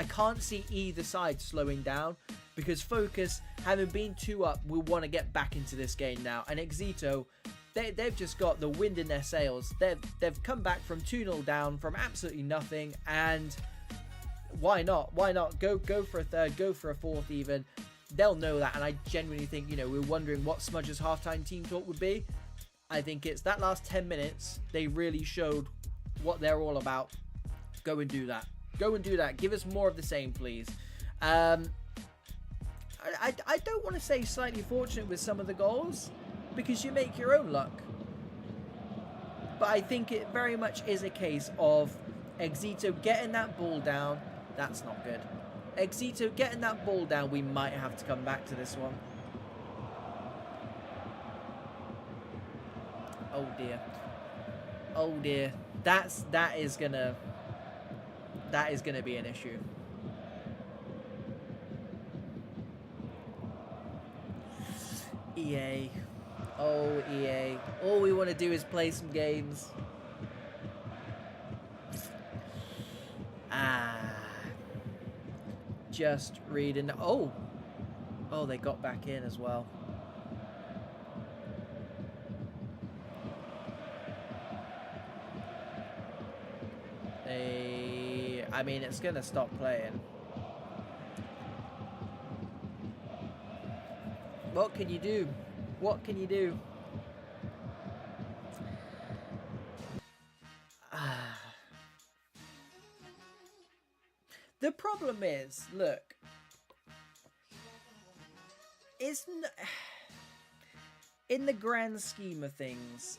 can't see either side slowing down, because Focus, having been 2 up, will want to get back into this game now. And EXITO, they've just got the wind in their sails. They've come back from 2-0 down from absolutely nothing, and why not? Why not go for a third, go for a fourth even? They'll know that, and I genuinely think, you know, we're wondering what Smudger's halftime team talk would be. I think it's that last 10 minutes, they really showed what they're all about. Go and do that. Go and do that. Give us more of the same, please. I don't want to say slightly fortunate with some of the goals, because you make your own luck. But I think it very much is a case of EXITO getting that ball down. That's not good. EXITO getting that ball down. We might have to come back to this one. Oh dear. Oh dear. That is gonna be an issue. EA. Oh, EA. All we want to do is play some games. Just reading. Oh, they got back in as well. I mean, it's gonna stop playing. What can you do? What can you do? The problem is, look, in the grand scheme of things,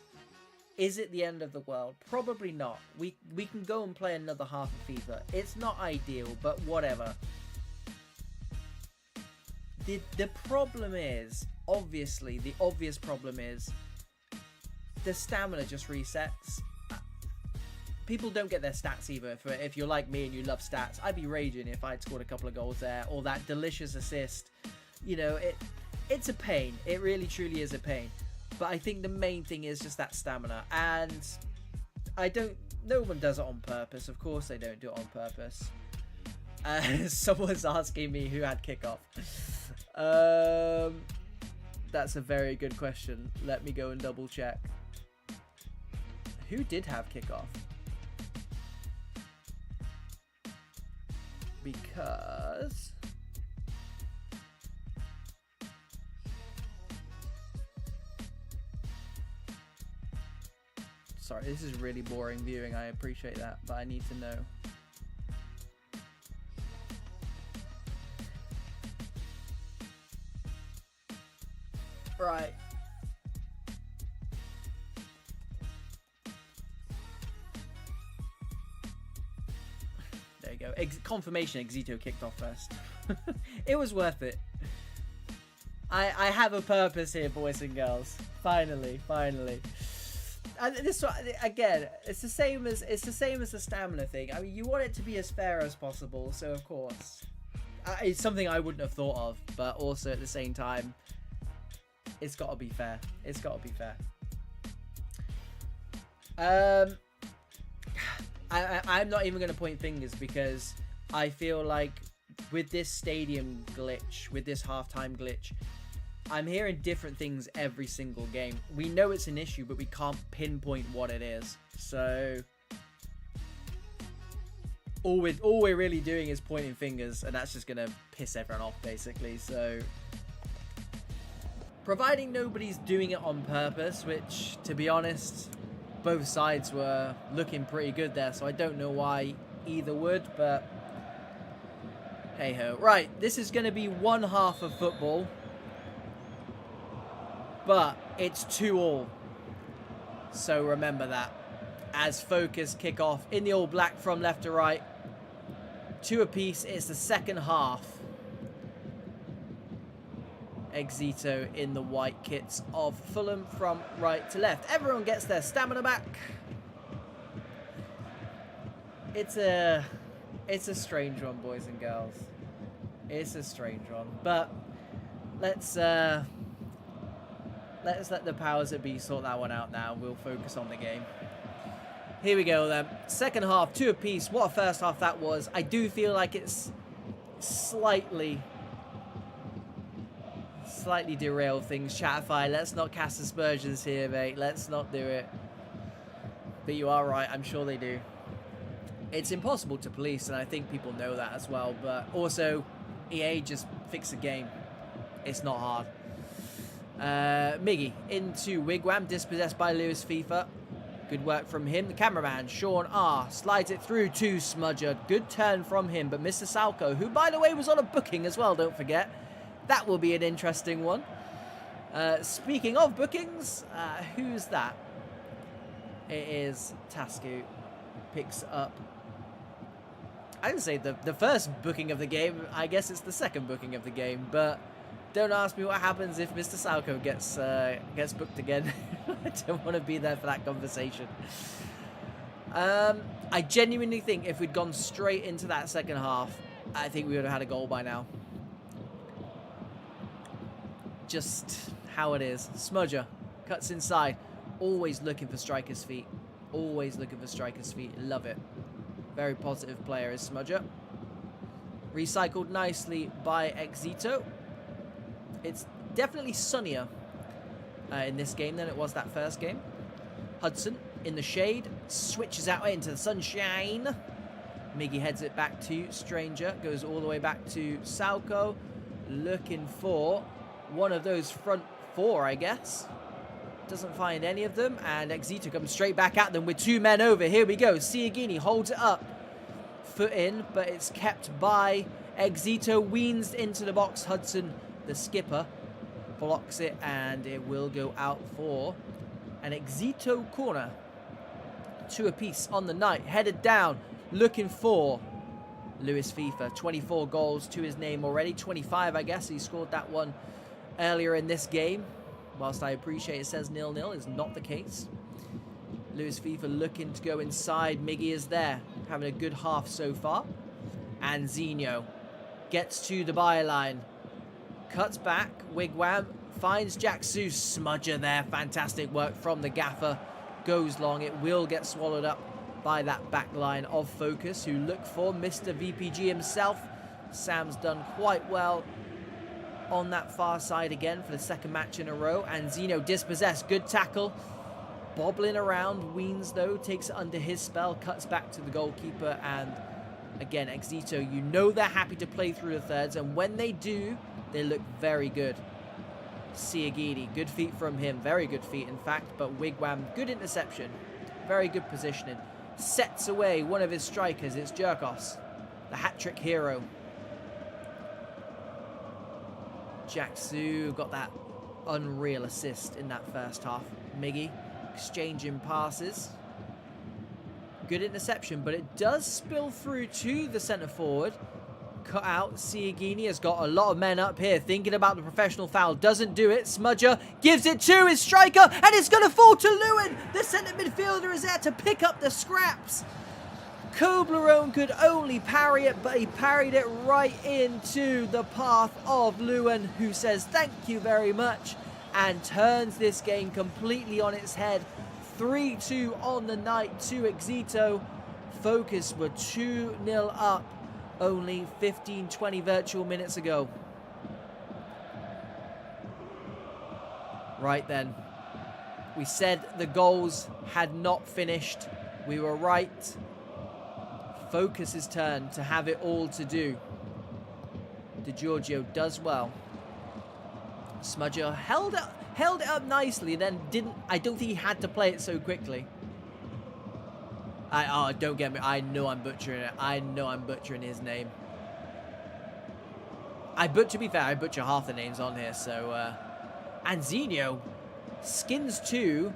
is it the end of the world? Probably not. We can go and play another half of FIFA. It's not ideal, but whatever. The problem is, obviously, the obvious problem is the stamina just resets. People don't get their stats either. If you're like me and you love stats, I'd be raging if I'd scored a couple of goals there, or that delicious assist. You know, it's a pain. It really, truly is a pain. But I think the main thing is just that stamina. And no one does it on purpose. Of course they don't do it on purpose. Someone's asking me who had kickoff. That's a very good question. Let me go and double check. Who did have kickoff? Because sorry, this is really boring viewing. I appreciate that, but I need to know. Right. go. Confirmation EXITO kicked off first. It was worth it. I have a purpose here, boys and girls. Finally. And this one, again, it's the same as the stamina thing. I mean, you want it to be as fair as possible, so of course, it's something I wouldn't have thought of, but also at the same time, it's got to be fair. It's got to be fair. I'm not even going to point fingers because I feel like with this stadium glitch, with this halftime glitch, I'm hearing different things every single game. We know it's an issue, but we can't pinpoint what it is. So all we're really doing is pointing fingers, and that's just going to piss everyone off, basically. So providing nobody's doing it on purpose, which, to be honest, both sides were looking pretty good there, so I don't know why either would, but hey-ho. Right, this is going to be one half of football, but it's 2-2. So remember that. As Focus kick off in the all black from left to right. 2 apiece. It's the second half. EXITO in the white kits of Fulham from right to left. Everyone gets their stamina back. It's a strange one, boys and girls. It's a strange one. But let's let the powers that be sort that one out now. We'll focus on the game. Here we go then. Second half, 2 apiece. What a first half that was. I do feel like it's slightly derailed things. Chatify, let's not cast aspersions here, mate. Let's not do it. But you are right. I'm sure they do. It's impossible to police, and I think people know that as well. But also, EA just fix the game. It's not hard. Miggy into Wigwam, dispossessed by Lewis FIFA. Good work from him. The cameraman, Sean R, slides it through to Smudger. Good turn from him, but Mr. Salco, who, by the way, was on a booking as well, don't forget. That will be an interesting one. Speaking of bookings, who's that? It is Tasku. Picks up, I didn't say the first booking of the game. I guess it's the second booking of the game, but don't ask me what happens if Mr. Salco gets booked again. I don't want to be there for that conversation. I genuinely think if we'd gone straight into that second half, I think we would have had a goal by now. Just how it is. Smudger cuts inside. Always looking for striker's feet. Always looking for striker's feet. Love it. Very positive player is Smudger. Recycled nicely by EXITO. It's definitely sunnier in this game than it was that first game. Hudson in the shade. Switches out into the sunshine. Miggy heads it back to Stranger. Goes all the way back to Salco. Looking for one of those front four, I guess. Doesn't find any of them. And EXITO comes straight back at them with 2 men over. Here we go. Siagini holds it up. Foot in, but it's kept by EXITO. Weans into the box. Hudson, the skipper, blocks it, and it will go out for an EXITO corner. 2 apiece on the night. Headed down. Looking for Lewis FIFA. 24 goals to his name already. 25, I guess. He scored that one earlier in this game. Whilst I appreciate it says 0-0, is not the case. Lewis FIFA looking to go inside. Miggy is there, having a good half so far. And Zinho gets to the byline. Cuts back. Wigwam finds Jacksu. Smudger there. Fantastic work from the gaffer. Goes long. It will get swallowed up by that back line of Focus, who look for Mr. VPG himself. Sam's done quite well on that far side again for the second match in a row. And Zinho dispossessed. Good tackle. Bobbling around. Weans, though, takes it under his spell. Cuts back to the goalkeeper. And again, EXITO, you know they're happy to play through the thirds. And when they do, they look very good. Siagini, good feet from him. Very good feet, in fact. But Wigwam, good interception. Very good positioning. Sets away one of his strikers. It's Jerkos, the hat-trick hero. Jacksu got that unreal assist in that first half. Miggy exchanging passes. Good interception, but it does spill through to the centre forward. Cut out. Siagini has got a lot of men up here thinking about the professional foul. Doesn't do it. Smudger gives it to his striker, and it's going to fall to Lewin. The centre midfielder is there to pick up the scraps. Toblerone could only parry it, but he parried it right into the path of Lewin, who says thank you very much and turns this game completely on its head. 3-2 on the night to EXITO. Focus were 2-0 up only 15-20 virtual minutes ago. Right then. We said the goals had not finished. We were right. Focus's turn to have it all to do. Di Giorgio does well. Smudger held it up nicely, then didn't. I don't think he had to play it so quickly. Oh, don't get me. I know I'm butchering it. I know I'm butchering his name. To be fair, I butcher half the names on here. So, Anzinho skins 2.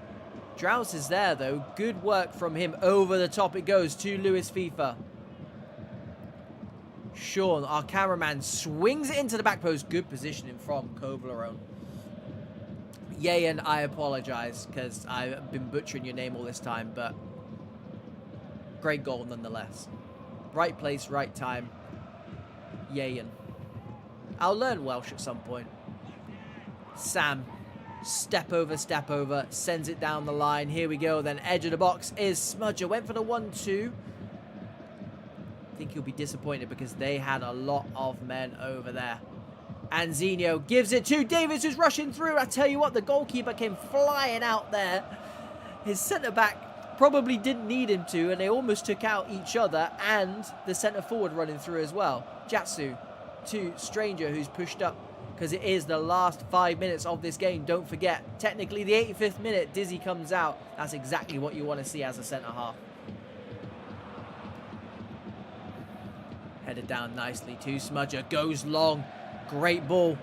Drowse is there, though. Good work from him. Over the top it goes to Luis FIFA. Sean, our cameraman, swings it into the back post. Good positioning from Toblerone. Yayan, I apologize because I've been butchering your name all this time, but great goal nonetheless. Right place, right time. Yayan. I'll learn Welsh at some point. Sam. Step over, sends it down the line. Here we go, then edge of the box is Smudger. Went for the 1-2. I think he'll be disappointed because they had a lot of men over there. Anzinho gives it to Davis, who's rushing through. I tell you what, the goalkeeper came flying out there. His centre-back probably didn't need him to, and they almost took out each other and the centre-forward running through as well. Jatsu to Stranger, who's pushed up because it is the last 5 minutes of this game. Don't forget, technically the 85th minute, Dizzy comes out. That's exactly what you want to see as a centre-half. Headed down nicely to Smudger. Goes long. Great ball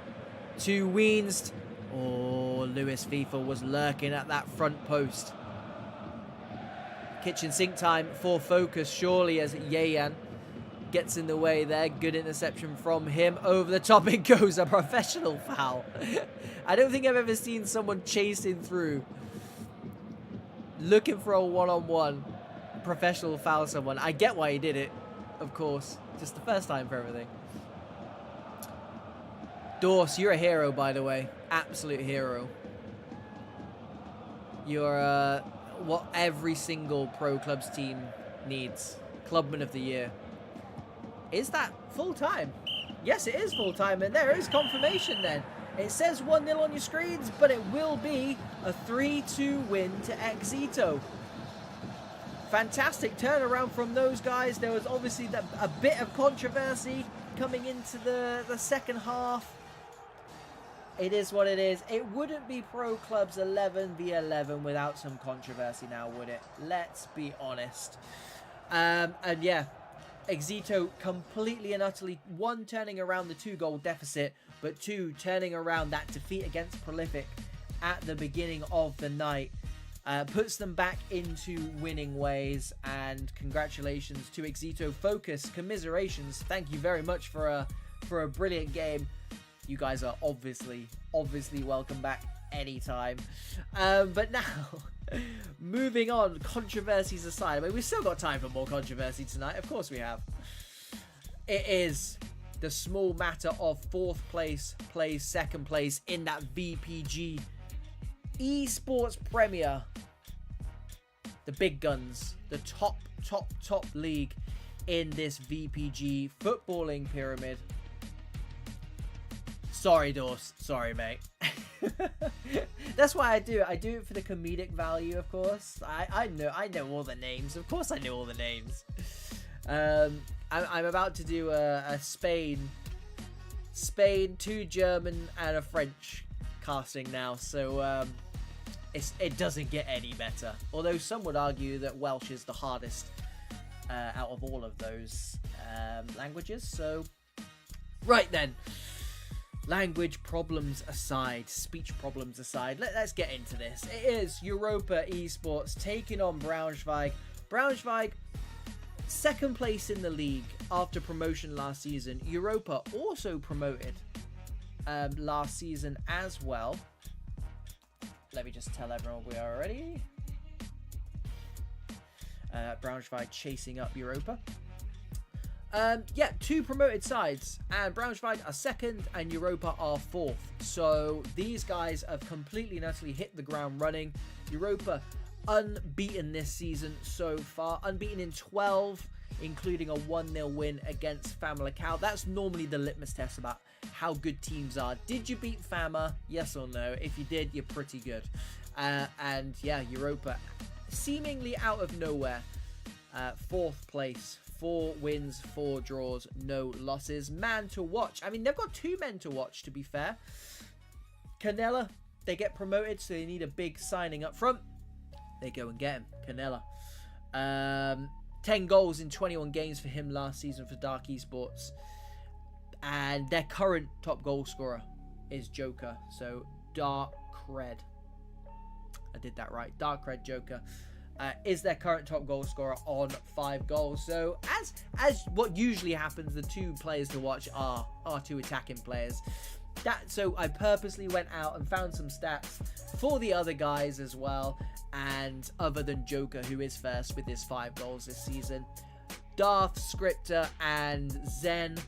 to Wienst. Oh, Luis FIFA was lurking at that front post. Kitchen sink time for Focus, surely, as Yayan gets in the way there. Good interception from him. Over the top it goes. A professional foul. I don't think I've ever seen someone chasing through, looking for a one-on-one, professional foul someone. I get why he did it, of course. Just the first time for everything. Dorse, you're a hero, by the way. Absolute hero. You're what every single pro clubs team needs. Clubman of the year. Is that full-time? Yes, it is full-time, and there is confirmation then. It says 1-0 on your screens, but it will be a 3-2 win to EXITO. Fantastic turnaround from those guys. There was obviously a bit of controversy coming into the second half. It is what it is. It wouldn't be Pro Clubs 11v11 without some controversy now, would it? Let's be honest. And yeah, EXITO completely and utterly, 1, turning around the 2-goal deficit, but 2, turning around that defeat against Prolific at the beginning of the night. Puts them back into winning ways, and congratulations to EXITO. Focus, commiserations. Thank you very much for a brilliant game. You guys are obviously welcome back anytime. But now, moving on, controversies aside. I mean, we've still got time for more controversy tonight. Of course we have. It is the small matter of 4th place plays 2nd place in that VPG Esports Premier. The big guns, the top league in this VPG footballing pyramid. Sorry, Dorse. Sorry, mate. That's why I do it. I do it for the comedic value, of course. I know all the names. Of course I know all the names. I'm about to do a Spain, 2 German, and a French casting now. So it doesn't get any better. Although some would argue that Welsh is the hardest out of all of those languages. So, right then. Language problems aside, speech problems aside, let's get into this. It is Europa Esports taking on Braunschweig. Braunschweig, second place in the league after promotion last season. Europa also promoted last season as well. Let me just tell everyone we are already. Braunschweig chasing up Europa. Yeah, 2 promoted sides, and Braunschweig are second and Europa are fourth. So these guys have completely and utterly hit the ground running. Europa unbeaten this season so far, unbeaten in 12, including a 1-0 win against Famalicão. That's normally the litmus test about how good teams are. Did you beat Fama? Yes or no? If you did, you're pretty good. And yeah, Europa seemingly out of nowhere, fourth place, 4 wins, 4 draws, no losses. Man to watch. I mean, they've got 2 men to watch, to be fair. Canella, they get promoted, so they need a big signing up front. They go and get him, Canella. 10 goals in 21 games for him last season for Dark Esports. And their current top goal scorer is Joker. So Dark Cred. I did that right. Dark Cred Joker is their current top goal scorer on 5 goals. So as what usually happens, the 2 players to watch are 2 attacking players. So I purposely went out and found some stats for the other guys as well. And other than Joker, who is first with his 5 goals this season, Darth, Scripter, and Zen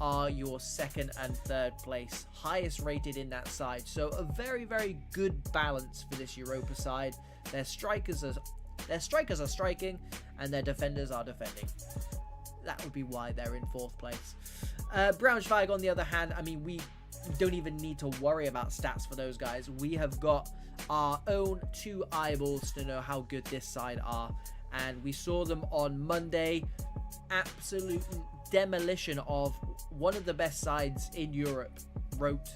are your second and third place, highest rated in that side. So a very, very good balance for this Europa side. Their strikers are striking, and their defenders are defending. That would be why they're in 4th place. Braunschweig, on the other hand, I mean, we don't even need to worry about stats for those guys. We have got our own 2 eyeballs to know how good this side are, and we saw them on Monday. Absolute demolition of one of the best sides in Europe, ROTE.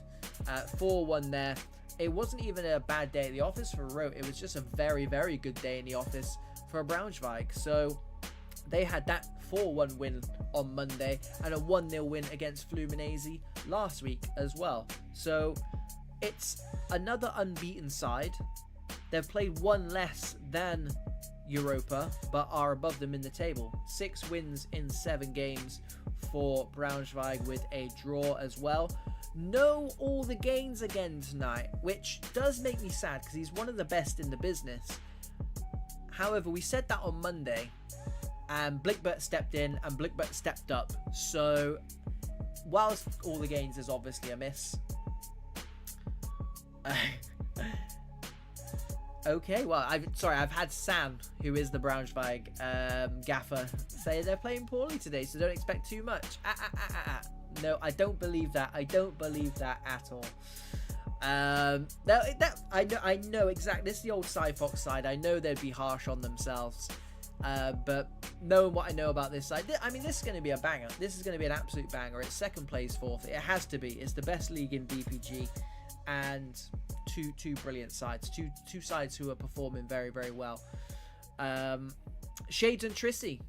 4-1 there. It wasn't even a bad day at the office for ROTE. It was just a very, very good day in the office for Braunschweig. So they had that 4-1 win on Monday and a 1-0 win against Fluminense last week as well. So it's another unbeaten side. They've played 1 less than Europa, but are above them in the table. 6 wins in 7 games for Braunschweig, with a draw as well. Know all the gains again tonight, which does make me sad because he's one of the best in the business. However, we said that on Monday, and Blickbert stepped in and Blickbert stepped up. So whilst all the gains is obviously a miss, okay, well, I've had Sam, who is the Braunschweig gaffer, say they're playing poorly today, so don't expect too much. No, I don't believe that. I don't believe that at all. I know exactly. This is the old Cyfox side. I know they'd be harsh on themselves, but knowing what I know about this side, I mean, this is going to be a banger. This is going to be an absolute banger. It's 2nd place, 4th. It has to be. It's the best league in VPG, and two brilliant sides. Two sides who are performing very, very well. Shades and Trissy,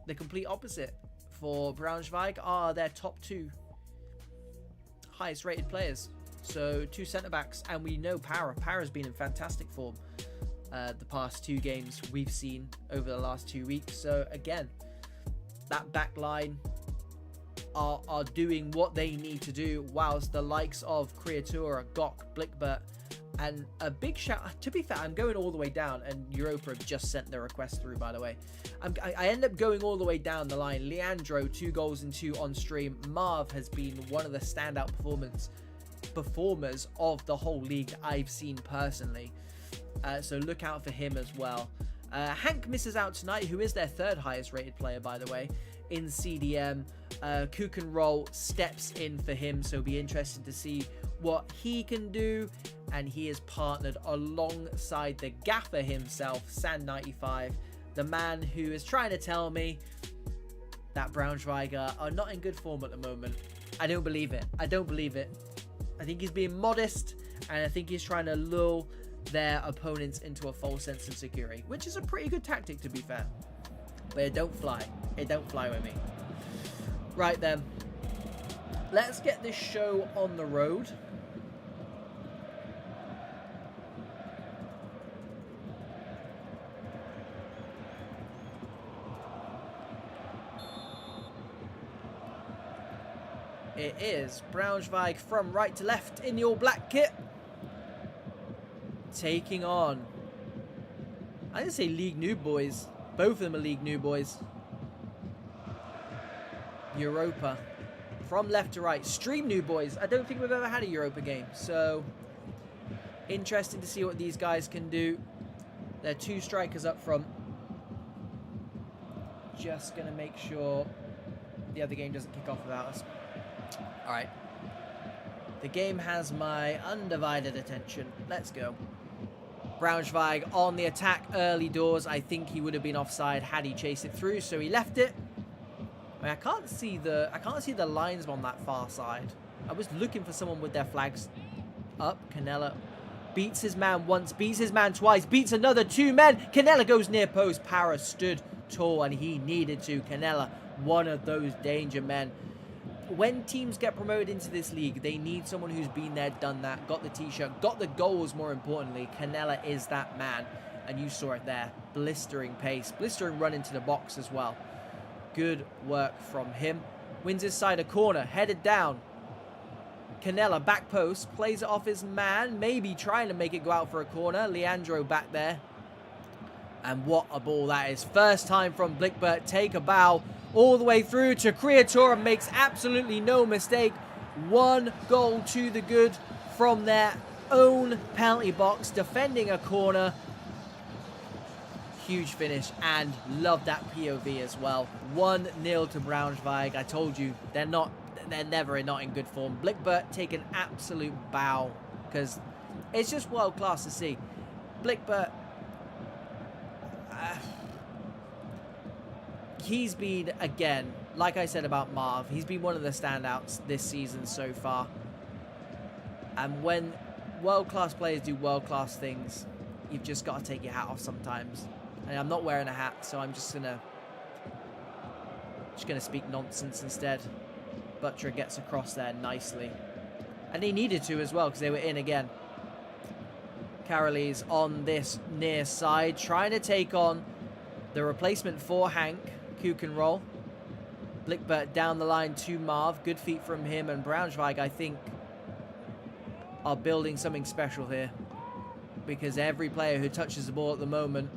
the complete opposite for Braunschweig, are their top 2 highest rated players. So 2 centre-backs, and we know Para's been in fantastic form the past 2 games we've seen over the last 2 weeks. So again, that back line are doing what they need to do, whilst the likes of Creatura, Gok, Blickbert, and a big shout. To be fair, I'm going all the way down, and Europa have just sent their request through, by the way. I end up going all the way down the line. Leandro, 2 goals and 2 on stream. Marv has been one of the standout performers of the whole league I've seen personally. So look out for him as well. Hank misses out tonight, who is their 3rd highest rated player, by the way, in CDM. Kukenroll steps in for him, so it'll be interesting to see what he can do. And he is partnered alongside the gaffer himself, San95, the man who is trying to tell me that Braunschweig are not in good form at the moment. I don't believe it. I don't believe it. I think he's being modest, and I think he's trying to lull their opponents into a false sense of security, which is a pretty good tactic, to be fair. But it don't fly. It don't fly with me. Right then. Let's get this show on the road. It is Braunschweig from right to left in the all-black kit. Taking on, I didn't say League New Boys. Both of them are League New Boys. Europa. From left to right. Stream New Boys. I don't think we've ever had a Europa game. So, interesting to see what these guys can do. They're 2 strikers up front. Just going to make sure the other game doesn't kick off without us. Alright. The game has my undivided attention. Let's go. Braunschweig on the attack early doors. I think he would have been offside had he chased it through, so he left it. I mean, I can't see the lines on that far side. I was looking for someone with their flags up. Canella beats his man once, beats his man twice, beats another 2 men. Canella goes near post. Para stood tall and he needed to. Canella, one of those danger men. When teams get promoted into this league, they need someone who's been there, done that, got the t-shirt, got the goals more importantly. Canella is that man. And you saw it there. Blistering pace. Blistering run into the box as well. Good work from him. Wins his side a corner. Headed down. Canella back post. Plays it off his man. Maybe trying to make it go out for a corner. Leandro back there. And what a ball that is. First time from Blickbert. Take a bow. All the way through to Creatora. Makes absolutely no mistake. 1 goal to the good from their own penalty box. Defending a corner. Huge finish. And love that POV as well. 1-0 to Braunschweig. I told you, they're never not in good form. Blickbert take an absolute bow. Because it's just world class to see. Blickbert... he's been, again, like I said about Marv, he's been one of the standouts this season so far. And when world-class players do world-class things, you've just got to take your hat off sometimes. And I'm not wearing a hat, so I'm just gonna speak nonsense instead. Butcher gets across there nicely. And he needed to as well, because they were in again. Caroles on this near side, trying to take on the replacement for Hank, who can roll. Blickbert down the line to Marv. Good feet from him, and Braunschweig, I think, are building something special here. Because every player who touches the ball at the moment...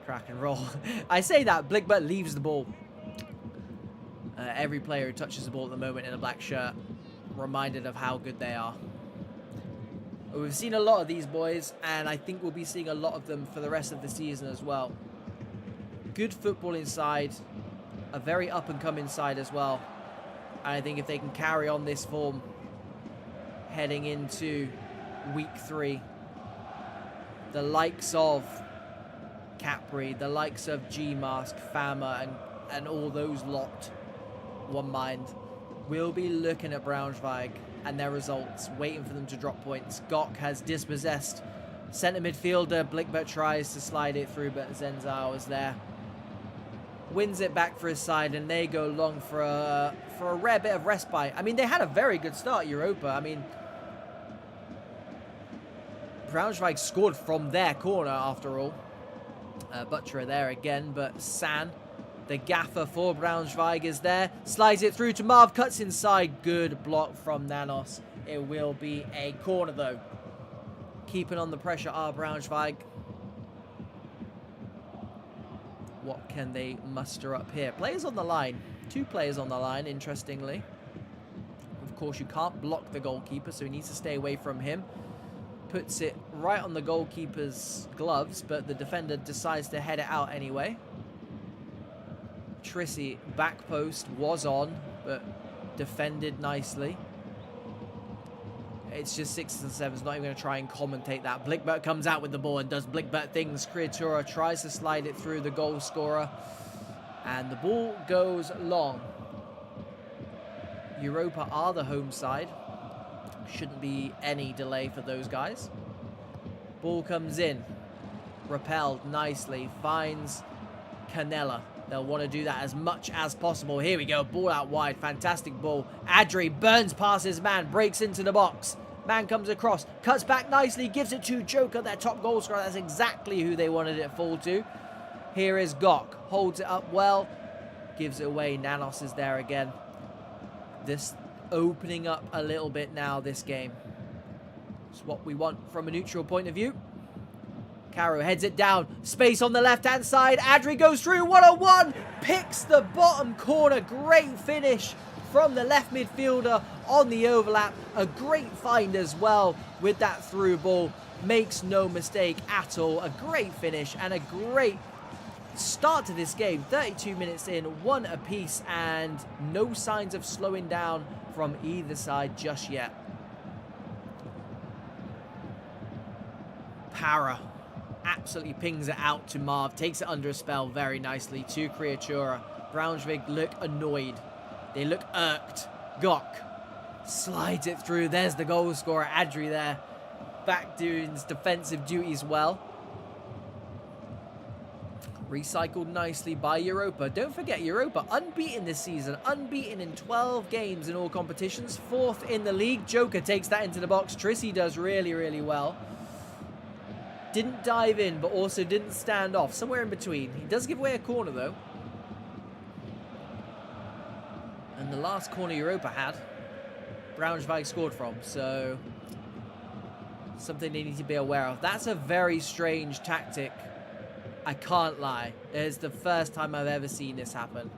Crack and roll. I say that, Blickbert leaves the ball. Every player who touches the ball at the moment in a black shirt, reminded of how good they are. We've seen a lot of these boys, and I think we'll be seeing a lot of them for the rest of the season as well. Good football inside, a very up-and-coming side as well. And I think if they can carry on this form heading into week 3, the likes of Capri, the likes of G-Mask, Fama, and all those lot, one mind, we'll be looking at Braunschweig and their results, waiting for them to drop points. Gok has dispossessed centre midfielder. Blickbert tries to slide it through, but Zenzao is there. Wins it back for his side, and they go long for a rare bit of respite. I mean, they had a very good start, Europa. I mean, Braunschweig scored from their corner, after all. Butcher there again, but San, the gaffer for Braunschweig, is there. Slides it through to Marv, cuts inside. Good block from Nanos. It will be a corner, though. Keeping on the pressure are Braunschweig. What can they muster up here? Players on the line. 2 players on the line, interestingly. Of course, you can't block the goalkeeper, so he needs to stay away from him. Puts it right on the goalkeeper's gloves, but the defender decides to head it out anyway. Trissy, back post, was on, but defended nicely. It's just 6s and 7s, not even going to try and commentate that. Blickbert comes out with the ball and does Blickbert things. Creatura tries to slide it through the goal scorer. And the ball goes long. Europa are the home side. Shouldn't be any delay for those guys. Ball comes in. Repelled nicely. Finds Canella. They'll want to do that as much as possible. Here we go. Ball out wide. Fantastic ball. Adri burns past his man. Breaks into the box. Man comes across. Cuts back nicely. Gives it to Joker, their top goal scorer. That's exactly who they wanted it fall to. Here is Gok. Holds it up well. Gives it away. Nanos is there again. This opening up a little bit now, this game. It's what we want from a neutral point of view. Caro heads it down. Space on the left-hand side. Adri goes through. 1-on-1. Picks the bottom corner. Great finish from the left midfielder on the overlap. A great find as well with that through ball. Makes no mistake at all. A great finish and a great start to this game. 32 minutes in, 1 apiece, and no signs of slowing down from either side just yet. Para absolutely pings it out to Marv, takes it under a spell very nicely to Creatura. Braunschweig look annoyed. They look irked. Gok slides it through. There's the goal scorer, Adri there. Back doing his defensive duties well. Recycled nicely by Europa. Don't forget, Europa unbeaten this season. Unbeaten in 12 games in all competitions. 4th in the league. Joker takes that into the box. Trissy does really, really well. Didn't dive in, but also didn't stand off. Somewhere in between. He does give away a corner, though. And the last corner Europa had, Braunschweig scored from. So, something they need to be aware of. That's a very strange tactic. I can't lie. It's the first time I've ever seen this happen.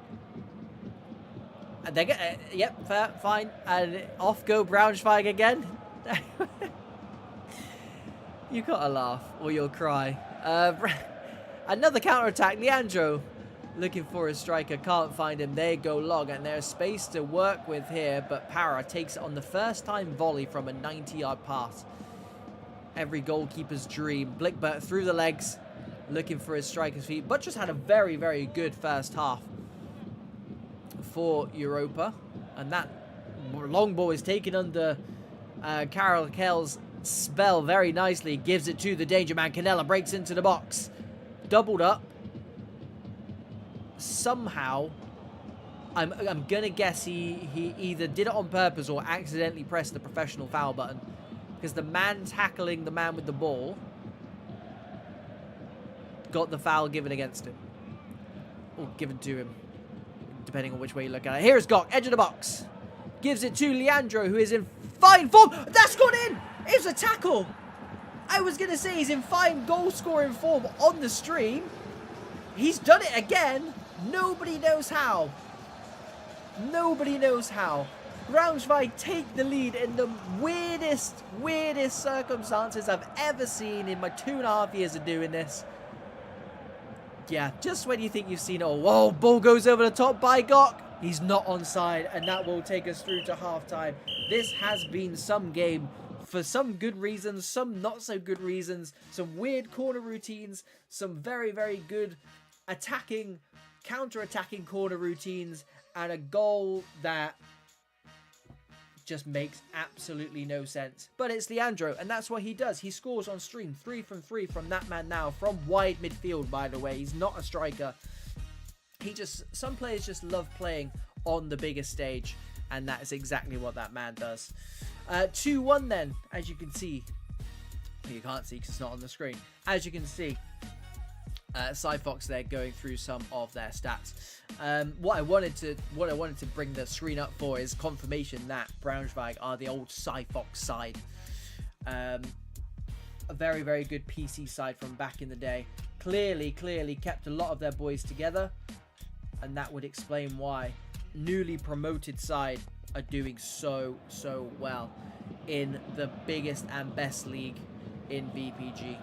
And they get, yep, fair, fine. And off go Braunschweig again. You gotta laugh or you'll cry. Another counter-attack. Leandro looking for a striker. Can't find him. There go Log. And there's space to work with here. But Para takes it on the first time volley from a 90-yard pass. Every goalkeeper's dream. Blickbert through the legs. Looking for his striker's feet. But just had a very, very good first half for Europa. And that long ball is taken under Carol Kell's spell very nicely. Gives it to the danger man. Canella breaks into the box. Doubled up. Somehow, I'm going to guess he either did it on purpose or accidentally pressed the professional foul button. Because the man tackling the man with the ball got the foul given against him. Or given to him. Depending on which way you look at it. Here's Gok, edge of the box. Gives it to Leandro, who is in fine form. That's gone in! It was a tackle! I was going to say he's in fine goal-scoring form on the stream. He's done it again. Nobody knows how. Nobody knows how. Braunschweig take the lead in the weirdest circumstances I've ever seen in my 2.5 years of doing this. Yeah, just when you think you've seen it all. Whoa, ball goes over the top by Gok. He's not onside, and that will take us through to halftime. This has been some game for some good reasons, some not so good reasons, some weird corner routines, some very, very good attacking, counter-attacking corner routines, and a goal that just makes absolutely no sense. But it's Leandro, and that's what he does. He scores on stream 3 from 3 from that man now, from wide midfield, by the way. He's not a striker. Some players just love playing on the biggest stage, and that is exactly what that man does. 2-1 then, as you can see. You can't see because it's not on the screen. As you can see, Cyfox there going through some of their stats. What I wanted to bring the screen up for is confirmation that Braunschweig are the old Cyfox side. A very, very good PC side from back in the day. Clearly kept a lot of their boys together, and that would explain why newly promoted side are doing so well in the biggest and best league in VPG.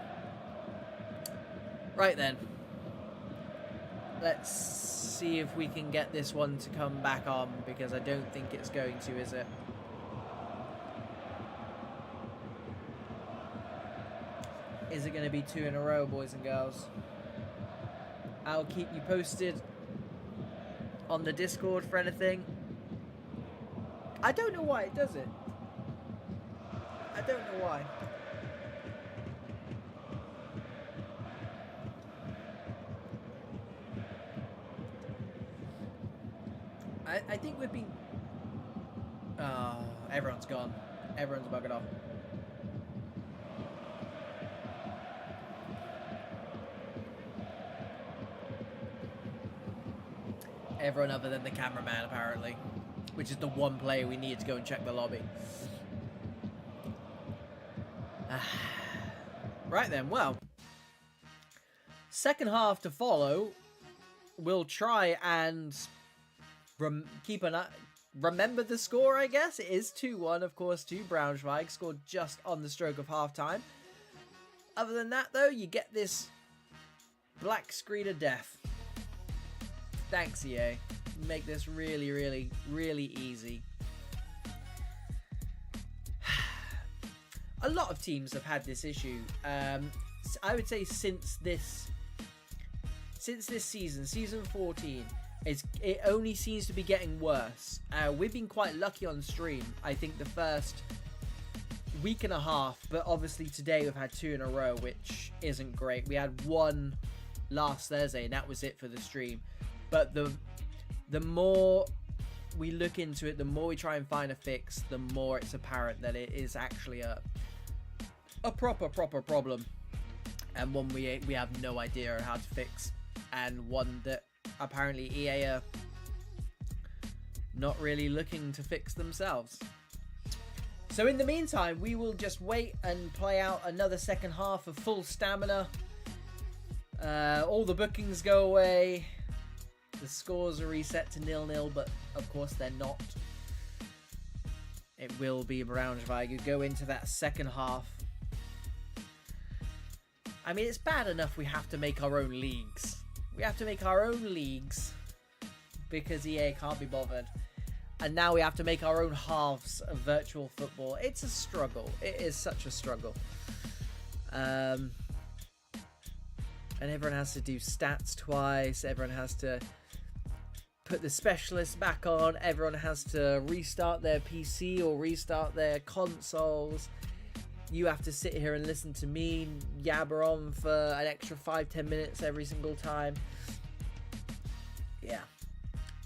Right then, let's see if we can get this one to come back on, because I don't think it's going to, is it? Is it going to be 2 in a row, boys and girls? I'll keep you posted on the Discord for anything. I don't know why it does it. I don't know why. I think we've been... Oh, everyone's gone. Everyone's buggered off. Everyone other than the cameraman, apparently. which is the one player we need to go and check the lobby. Right then, well, second half to follow. We'll try and remember the score, I guess. It is 2-1, of course, to Braunschweig, scored just on the stroke of half-time. Other than that, though, you get this black screen of death. Thanks, EA. Make this really, really, really easy. A lot of teams have had this issue. I would say since this season, season 14, it only seems to be getting worse. We've been quite lucky on stream. I think the first week and a half, but obviously today we've had 2 in a row, which isn't great. We had 1 last Thursday, and that was it for the stream. But the more we look into it, the more we try and find a fix, the more it's apparent that it is actually a proper problem, and one we have no idea how to fix, and one that apparently EA are not really looking to fix themselves. So in the meantime, we will just wait and play out another second half of full stamina. All the bookings go away. The scores are reset to 0-0, but of course they're not. It will be Braunschweig who go into that second half. I mean, it's bad enough we have to make our own leagues. We have to make our own leagues because EA can't be bothered. And now we have to make our own halves of virtual football. It's a struggle. It is such a struggle. And everyone has to do stats twice. Everyone has to put the specialists back on. Everyone has to restart their PC or restart their consoles. You have to sit here and listen to me yabber on for an extra 5-10 minutes every single time. Yeah,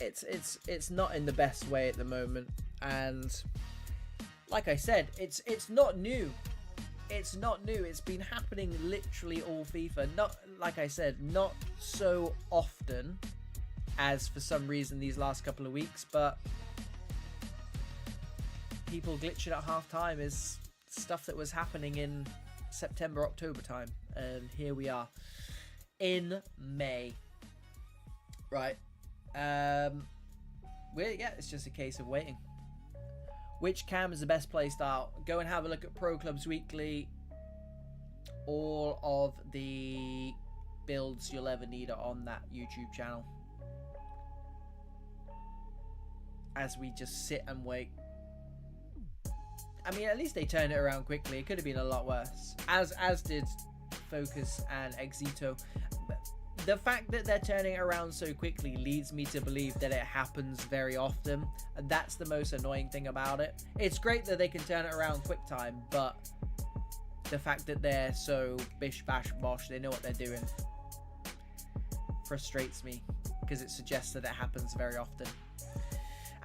it's not in the best way at the moment, and like I said, it's not new. It's not new. It's been happening literally all FIFA. Not, like I said, not so often as for some reason these last couple of weeks, but people glitching at half time is stuff that was happening in September, October time, and here we are in May. Right. It's just a case of waiting. Which cam is the best placed out? Go and have a look at Pro Clubs Weekly. All of the builds you'll ever need are on that YouTube channel. As we just sit and wait. I mean, at least they turned it around quickly. It could have been a lot worse. As did Focus and EXITO. The fact that they're turning it around so quickly leads me to believe that it happens very often. And that's the most annoying thing about it. It's great that they can turn it around quick time, but the fact that they're so bish bash bosh, they know what they're doing, frustrates me, because it suggests that it happens very often.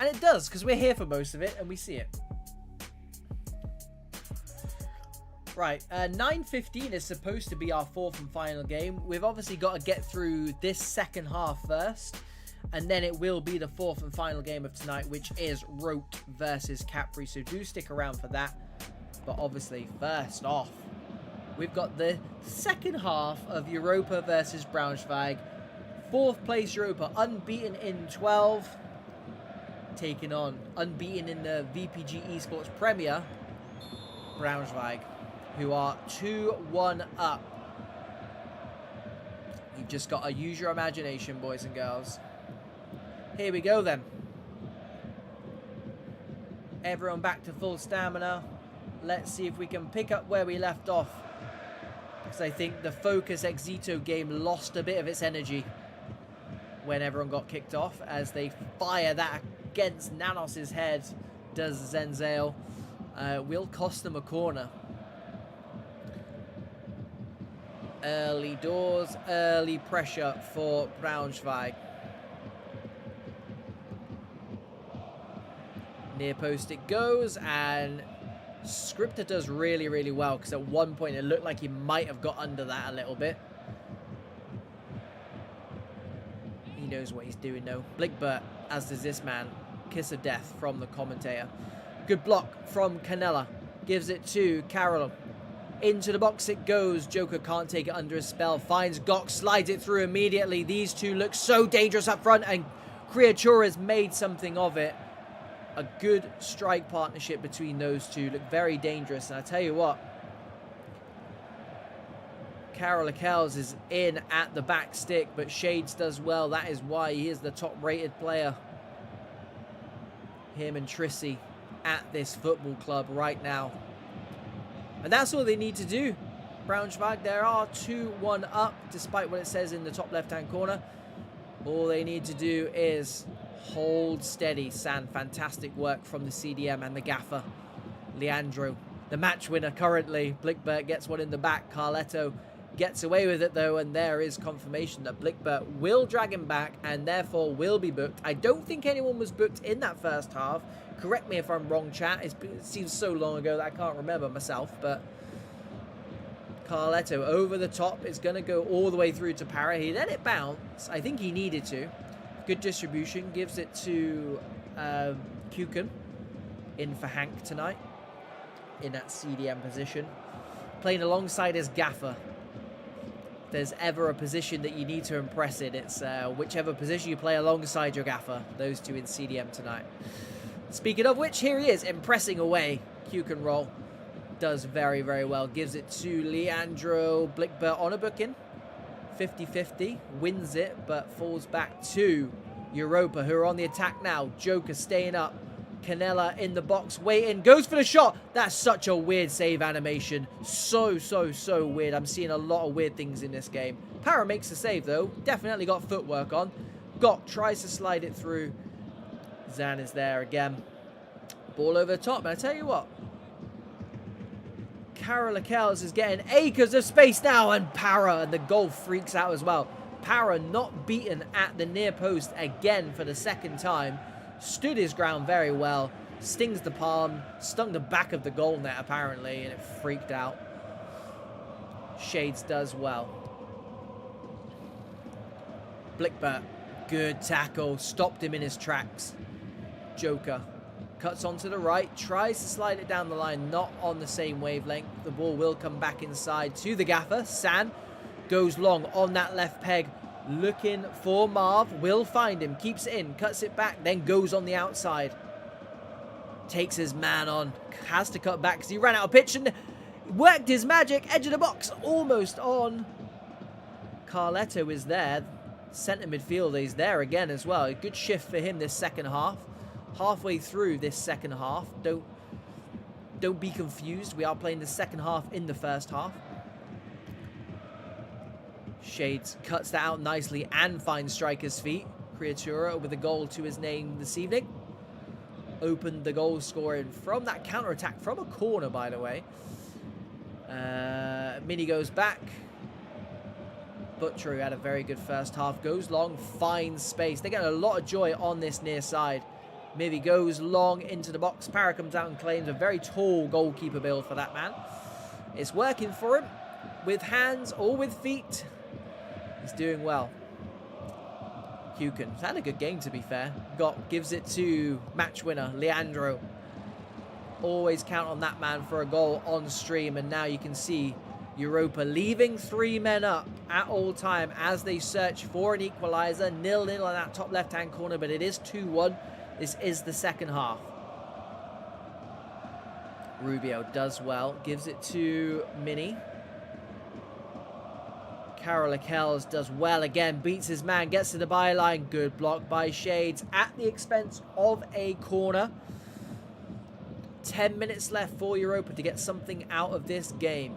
And it does, because we're here for most of it and we see it. Right, 9:15 is supposed to be our 4th and final game. We've obviously got to get through this second half first, and then it will be the 4th and final game of tonight, which is ROTE versus Capri, so do stick around for that. But obviously, first off, we've got the second half of EUROPA versus Braunschweig. 4th place EUROPA, unbeaten in 12, taking on unbeaten in the VPG Esports Premier, Braunschweig, who are 2-1 up. You've just got to use your imagination, boys and girls. Here we go then. Everyone back to full stamina. Let's see if we can pick up where we left off, because I think the Focus EXITO game lost a bit of its energy when everyone got kicked off, as they fire that against Nanos's head, does Zenzel. Will cost them a corner. Early doors, early pressure for Braunschweig. Near post it goes, and Scripter does really, really well, because at one point it looked like he might have got under that a little bit. He knows what he's doing though. Blinkbert, as does this man. kiss of death from the commentator. Good block from Canella. Gives it to Carroll. Into the box it goes. Joker can't take it under his spell. Finds Gok, slides it through immediately. These two look so dangerous up front, and Creatura's made something of it. A good strike partnership between those two. Look very dangerous. And I tell you what, Carolacels is in at the back stick, but Shades does well. That is why he is the top-rated player. Him and Trissy at this football club right now. And that's all they need to do. Braunschweig, there are 2-1 up, despite what it says in the top left-hand corner. All they need to do is hold steady. San, fantastic work from the CDM and the gaffer. Leandro, the match winner currently. Blickbert gets one in the back. Carletto gets away with it though, and there is confirmation that Blickbert will drag him back and therefore will be booked. I don't think anyone was booked in that first half. Correct me if I'm wrong, chat. It seems so long ago that I can't remember myself, but Carletto over the top is going to go all the way through to Para. He let it bounce. I think he needed to. Good distribution. Gives it to Kuken in for Hank tonight in that CDM position. Playing alongside his gaffer. If there's ever a position that you need to impress in, it's whichever position you play alongside your gaffer. Those two in CDM tonight. Speaking of which, here he is, impressing away. Kuken roll. Does very, very well. Gives it to Leandro. Blickbert on a booking. 50-50. Wins it, but falls back to Europa, who are on the attack now. Joker staying up. Canella in the box, waiting. Goes for the shot. That's such a weird save animation. So weird. I'm seeing a lot of weird things in this game. Para makes the save, though. Definitely got footwork on. Gok tries to slide it through. Zan is there again. Ball over the top. And I tell you what, Carolacels is getting acres of space now, and Para, and the goal freaks out as well. Para not beaten at the near post again for the second time. Stood his ground very well. Stings the palm. Stung the back of the goal net apparently, and it freaked out. Shades does well. Blickbert, good tackle. Stopped him in his tracks. Joker cuts onto the right, tries to slide it down the line, not on the same wavelength. The ball will come back inside to the gaffer. San goes long on that left peg, looking for Marv, will find him, keeps it in, cuts it back, then goes on the outside. Takes his man on, has to cut back because he ran out of pitch and worked his magic, edge of the box, almost on. Carletto is there, centre midfielder, he's there again as well. A good shift for him this second half. Halfway through this second half, don't be confused. We are playing the second half in the first half. Shades cuts that out nicely and finds striker's feet. Creatura with a goal to his name this evening. Opened the goal scoring from that counter-attack from a corner, by the way. Mini goes back. Butcher, who had a very good first half, goes long, finds space. They get a lot of joy on this near side. Mivy goes long into the box. Para comes out and claims a very tall goalkeeper build for that man. It's working for him. With hands or with feet. He's doing well. Kuken had a good game, to be fair. Gives it to match winner, Leandro. Always count on that man for a goal on stream. And now you can see Europa leaving 3 men up at all time as they search for an equalizer. 0-0 on that top left-hand corner, but it is 2-1. This is the second half. Rubio does well. Gives it to Mini. Carolacels does well again. Beats his man. Gets to the byline. Good block by Shades at the expense of a corner. 10 minutes left for Europa to get something out of this game.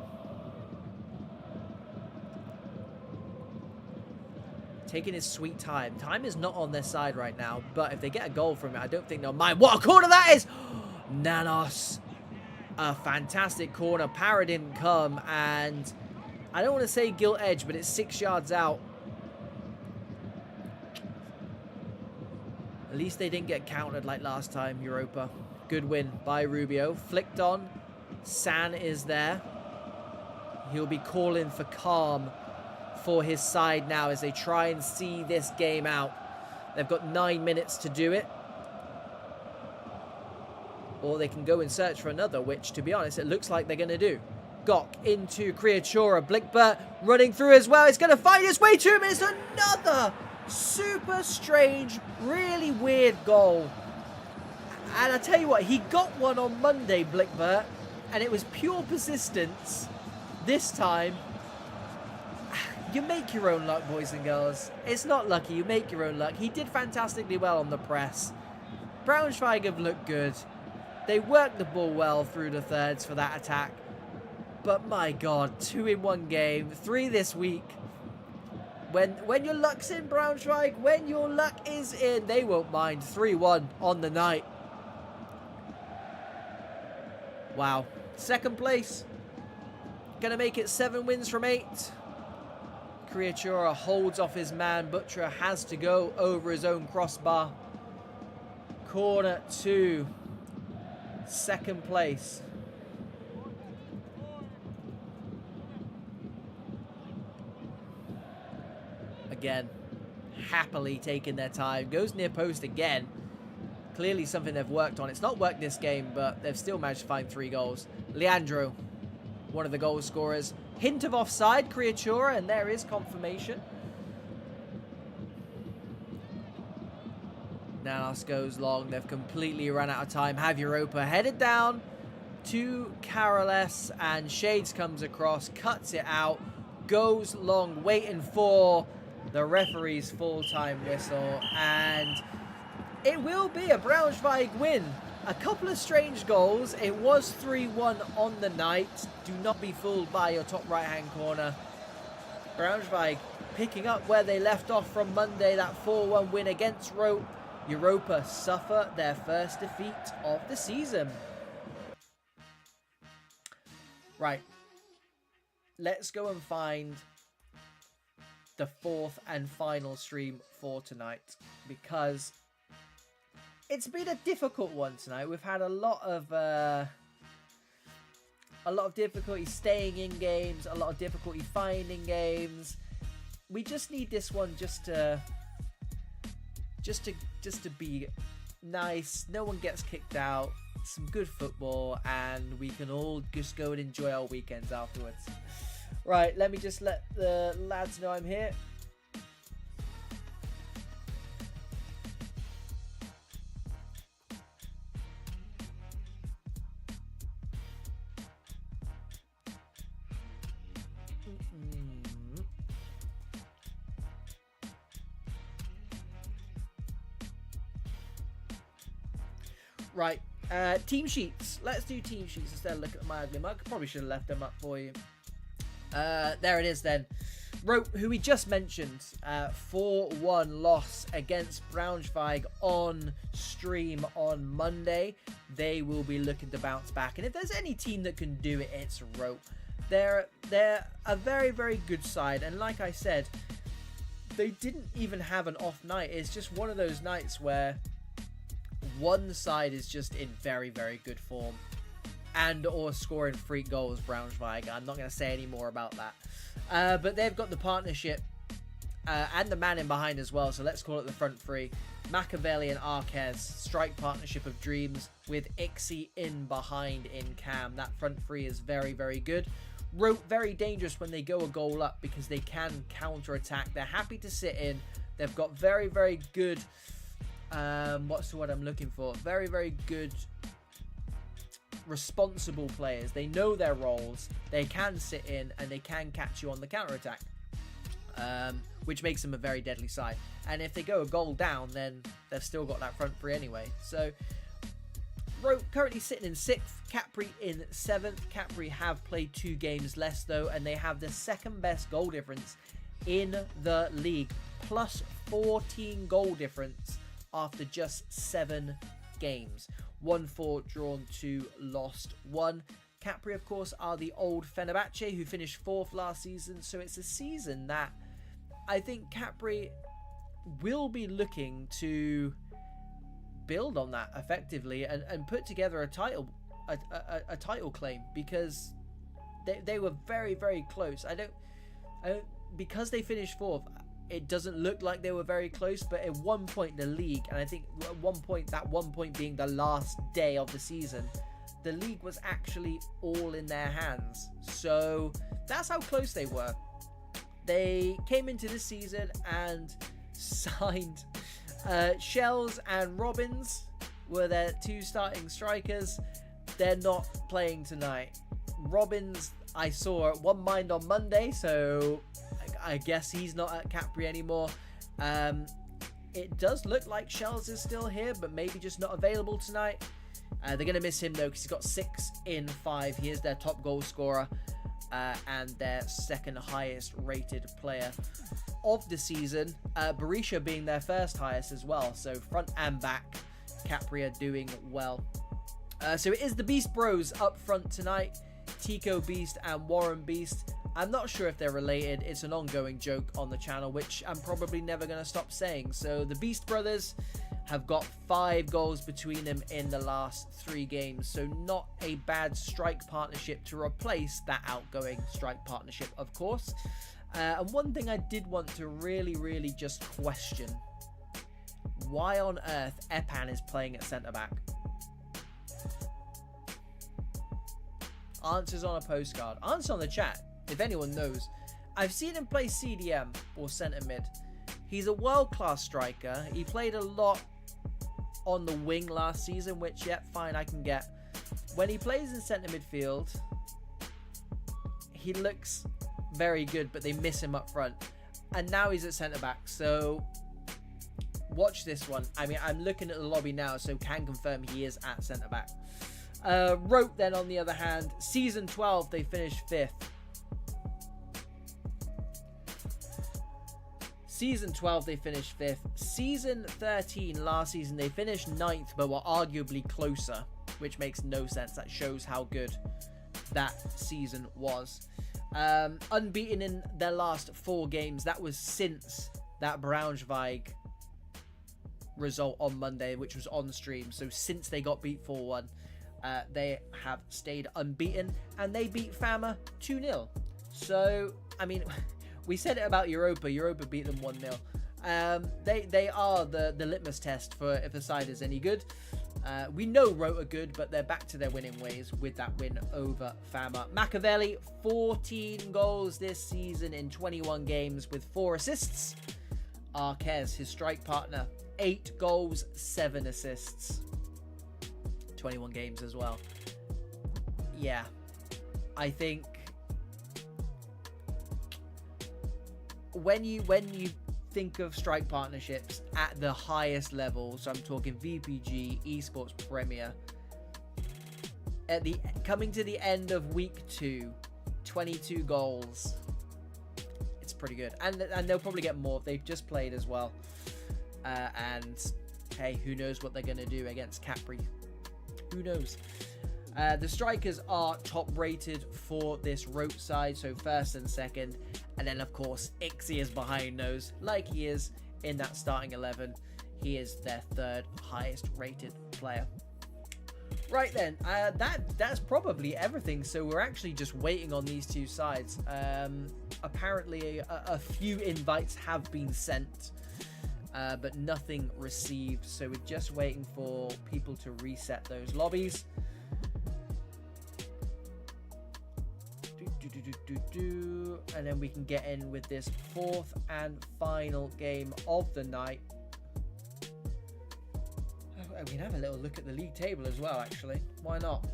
Taking his sweet time. Time is not on their side right now, but if they get a goal from it, I don't think they'll mind. What a corner that is! Nanos. A fantastic corner. Para didn't come, and I don't want to say gilt edge, but it's 6 yards out. At least they didn't get countered like last time, Europa. Good win by Rubio. Flicked on. San is there. He'll be calling for calm for his side now as they try and see this game out. They've got 9 minutes to do it. or they can go and search for another, which, to be honest, it looks like they're going to do. Gok into Kriachora. Blinkbert running through as well. It's going to find its way to him. It's another super strange, really weird goal. And I tell you what, he got one on Monday, Blinkbert, and it was pure persistence. This time, you make your own luck, boys and girls. It's not lucky, you make your own luck. He did fantastically well on the press. Braunschweig have looked good. They worked the ball well through the thirds for that attack. But my God, 2 in 1 game, 3 this week. When your luck's in, Braunschweig, when your luck is in, they won't mind. 3-1 on the night. Wow. Second place. Gonna make it 7 wins from 8. Kriachora holds off his man. Butcher has to go over his own crossbar. Corner 2. Second place. Again, happily taking their time. Goes near post again. Clearly something they've worked on. It's not worked this game, but they've still managed to find 3 goals. Leandro, one of the goal scorers. Hint of offside, Kriachora, and there is confirmation. Nanos goes long. They've completely run out of time. Have EUROPA headed down to Carolesque, and Shades comes across, cuts it out, goes long, waiting for the referee's full-time whistle, and it will be a Braunschweig win. A couple of strange goals. It was 3-1 on the night. Do not be fooled by your top right-hand corner. Braunschweig picking up where they left off from Monday, that 4-1 win against ROTE. EUROPA suffer their first defeat of the season. Right. Let's go and find the 4th and final stream for tonight, because it's been a difficult one tonight. We've had a lot of difficulty staying in games, a lot of difficulty finding games. We just need this one just to be nice. No one gets kicked out. Some good football, and we can all just go and enjoy our weekends afterwards. Right, let me just let the lads know I'm here. Right, team sheets. Let's do team sheets instead of looking at my ugly mug. Probably should have left them up for you. There it is then. ROTE, who we just mentioned, 4-1 loss against Braunschweig on stream on Monday. They will be looking to bounce back, and if there's any team that can do it, it's ROTE. They're a very, very good side, and like I said, they didn't even have an off night. It's just one of those nights where one side is just in very, very good form and or scoring 3 goals. Braunschweig, I'm not going to say any more about that, but they've got the partnership and the man in behind as well, so let's call it the front 3. Machiavelli and Arquez, strike partnership of dreams with Ixie in behind in cam. That front 3 is very, very good. ROTE very dangerous when they go a goal up because they can counter attack. They're happy to sit in. They've got very, very good what's the word I'm looking for? Very, very good responsible players. They know their roles. They can sit in and they can catch you on the counter attack, which makes them a very deadly side. And if they go a goal down, then they've still got that front 3 anyway. So ROTE currently sitting in 6th, Capri in 7th. Capri have played 2 games less though, and they have the 2nd best goal difference in the league, plus 14 goal difference after just 7 games. 1-4 drawn, 2 lost, 1. Capri, of course, are the old Fenerbahce who finished 4th last season, so it's a season that I think Capri will be looking to build on that effectively and put together a title claim, because they were very, very close. I don't because they finished 4th. it doesn't look like they were very close, but at one point the league, and I think at one point, that one point being the last day of the season, the league was actually all in their hands. So that's how close they were. They came into this season and signed Shells and Robbins were their 2 starting strikers. They're not playing tonight. Robbins, I saw at One Mind on Monday, so I guess he's not at Capri anymore. It does look like Shells is still here, but maybe just not available tonight. They're going to miss him, though, because he's got 6 in 5. He is their top goal scorer and their second highest rated player of the season. Berisha being their first highest as well. So front and back, Capri are doing well. So it is the Beast Bros up front tonight. Tico Beast and Warren Beast. I'm not sure if they're related. It's an ongoing joke on the channel, which I'm probably never going to stop saying. So the Beast Brothers have got 5 goals between them in the last 3 games. So not a bad strike partnership to replace that outgoing strike partnership, of course. And one thing I did want to really just question. Why on earth Epan is playing at centre-back? Answers on a postcard. Answer on the chat, if anyone knows. I've seen him play CDM or centre mid. He's a world-class striker. He played a lot on the wing last season, which, yeah, fine, I can get. When he plays in centre midfield, he looks very good, but they miss him up front. And now he's at centre-back, so watch this one. I mean, I'm looking at the lobby now, so can confirm he is at centre-back. ROTE then, on the other hand, season 12 they finished 5th. Season 12 they finished 5th. Season 13 last season they finished 9th, but were arguably closer, which makes no sense. That shows how good that season was. Unbeaten in their last 4 games. That was since that Braunschweig result on Monday, which was on stream. So since they got beat 4-1, they have stayed unbeaten, and they beat Fama 2-0. So, I mean, we said it about Europa. Europa beat them 1-0. They are the litmus test for if a side is any good. We know ROTE are good, but they're back to their winning ways with that win over Fama. Machiavelli, 14 goals this season in 21 games with 4 assists. Arquez, his strike partner, 8 goals, 7 assists. 21 games as well. Yeah, I think when you think of strike partnerships at the highest level, so I'm talking VPG, Esports Premier, coming to the end of week 2, 22 goals. It's pretty good, and they'll probably get more. They've just played as well, and hey, who knows what they're going to do against Capri? Who knows? The strikers are top rated for this ROTE side, so first and second. And then, of course, Ixie is behind those, like he is in that starting 11. He is their 3rd highest rated player. Right then, that's probably everything. So we're actually just waiting on these 2 sides. Apparently, a few invites have been sent, but nothing received. So we're just waiting for people to reset those lobbies. And then we can get in with this 4th and final game of the night. We can have a little look at the league table as well, actually. Why not?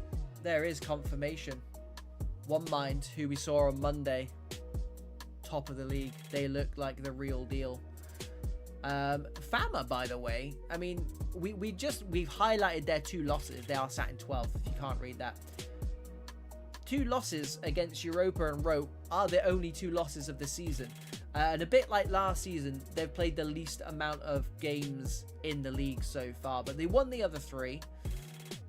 There is confirmation. One Mind, who we saw on Monday, top of the league. They look like the real deal. Fama, by the way, I mean, we've highlighted their 2 losses. They are sat in 12th, if you can't read that. 2 losses against Europa and ROTE are the only 2 losses of the season. And a bit like last season, they've played the least amount of games in the league so far. But they won the other 3.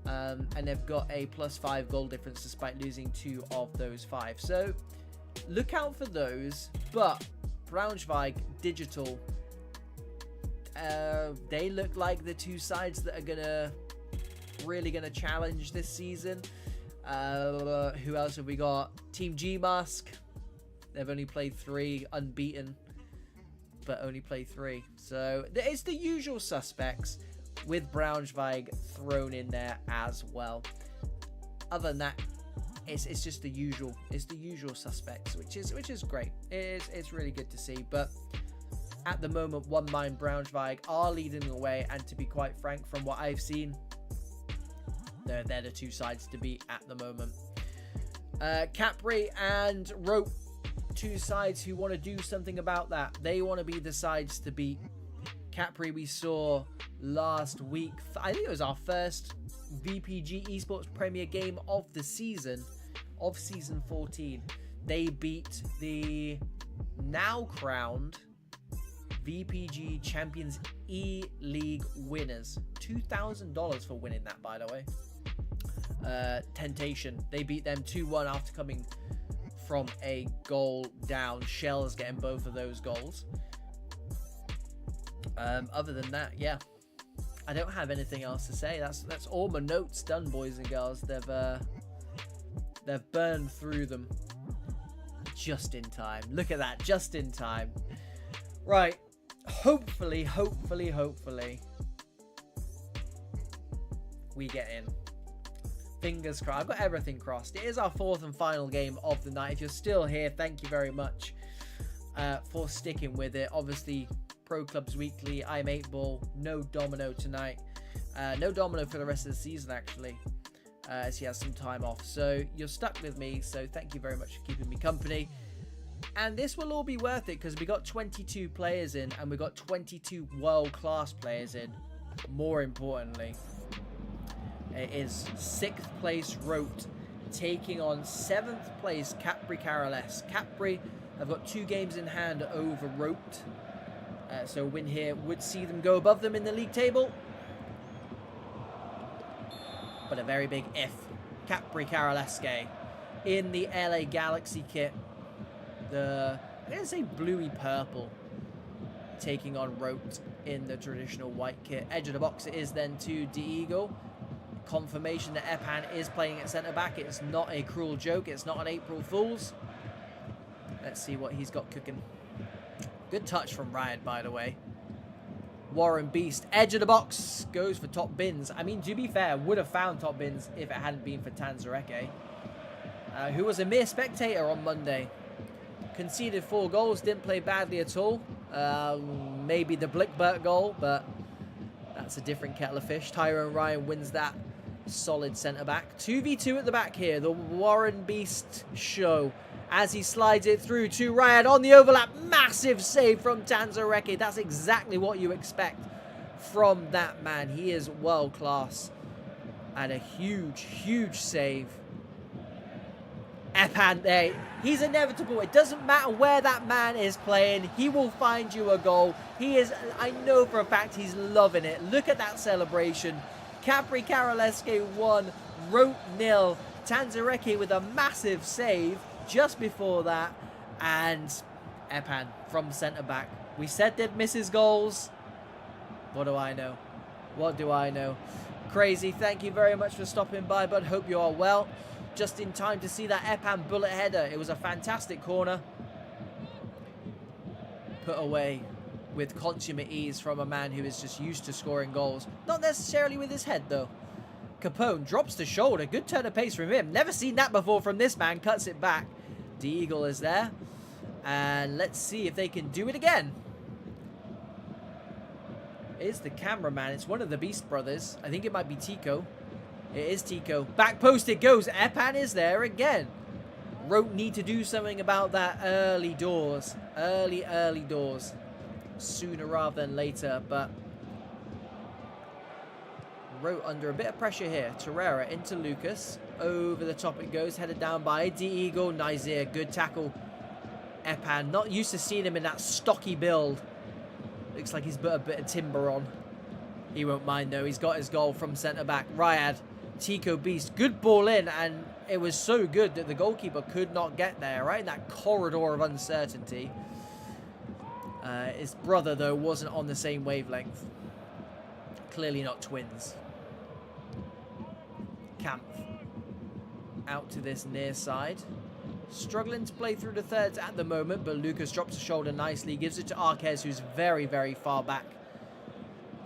And they've got a +5 goal difference despite losing 2 of those 5. So look out for those. But Braunschweig, Digital, they look like the 2 sides that are really gonna challenge this season. Who else have we got? Team G Mask. They've only played 3, unbeaten. but only play 3. So it's the usual suspects with Braunschweig thrown in there as well. Other than that, it's just the usual. It's the usual suspects, which is great. It's really good to see. But at the moment, One Mind Braunschweig are leading the way, and to be quite frank, from what I've seen, they're the 2 sides to beat at the moment. Capri and ROTE, 2 sides who want to do something about that. They want to be the sides to beat. Capri, we saw last week, I think it was our first VPG Esports Premier game of the season, of Season 14. They beat the now crowned VPG Champions E-League winners. $2,000 for winning that, by the way. Temptation. They beat them 2-1 after coming from a goal down. Shells getting both of those goals. Other than that, yeah, I don't have anything else to say. That's all my notes done, boys and girls. They've burned through them just in time. Look at that, just in time. Right, hopefully we get in. Fingers crossed. I've got everything crossed. It is our 4th and final game of the night. If you're still here, thank you very much for sticking with it. Obviously, Pro Clubs Weekly, I'm 8ball, no Domino tonight. No Domino for the rest of the season, actually, as he has some time off. So you're stuck with me, so thank you very much for keeping me company. And this will all be worth it, because we got 22 players in, and we got 22 world-class players in. More importantly, it is 6th place ROTE taking on 7th place CAPRICAROLESQUE. Capri have got 2 games in hand over ROTE. So a win here would see them go above them in the league table. But a very big if. CAPRICAROLESQUE in the LA Galaxy kit. I'm going to say bluey purple, taking on ROTE in the traditional white kit. Edge of the box it is then to Diego. Confirmation that Epan is playing at centre back. It's not a cruel joke. It's not an April Fool's. Let's see what he's got cooking. Good touch from Ryan, by the way. Warren Beast, edge of the box, goes for top bins. I mean, to be fair, would have found top bins if it hadn't been for Tanzareke, who was a mere spectator on Monday. Conceded 4 goals, didn't play badly at all. Maybe the Blickbert goal, but that's a different kettle of fish. Tyrone Ryan wins that. Solid centre-back. 2v2 at the back here. The Warren Beast show as he slides it through to Ryan on the overlap. Massive save from Tanzareke. That's exactly what you expect from that man. He is world-class. And a huge, huge save. Epan there. He's inevitable. It doesn't matter where that man is playing. He will find you a goal. He is, I know for a fact, he's loving it. Look at that celebration. CAPRICAROLESQUE 1, ROTE 0. Tanzareke with a massive save just before that. And Epan from centre-back. We said they'd miss his goals. What do I know? What do I know? Crazy. Thank you very much for stopping by, bud. Hope you are well. Just in time to see that Epan bullet header. It was a fantastic corner. Put away with consummate ease from a man who is just used to scoring goals. Not necessarily with his head, though. Capone drops the shoulder. Good turn of pace from him. Never seen that before from this man. Cuts it back. Deagle is there. And let's see if they can do it again. It's the cameraman. It's one of the Beast brothers. I think it might be Tico. It is Tico. Back post it goes. Epan is there again. ROTE need to do something about that early doors. Early doors. Sooner rather than later, but ROTE under a bit of pressure here. Torreira into Lucas. Over the top it goes. Headed down by Diego. Nizer. Good tackle. Epan. Not used to seeing him in that stocky build. Looks like he's put a bit of timber on. He won't mind though. He's got his goal from centre-back. Ryad. Tico Beast. Good ball in, and it was so good that the goalkeeper could not get there, right in that corridor of uncertainty. His brother, though, wasn't on the same wavelength. Clearly not twins. Camp out to this near side. Struggling to play through the thirds at the moment, but Lucas drops the shoulder nicely. Gives it to Arquez, who's very, very far back.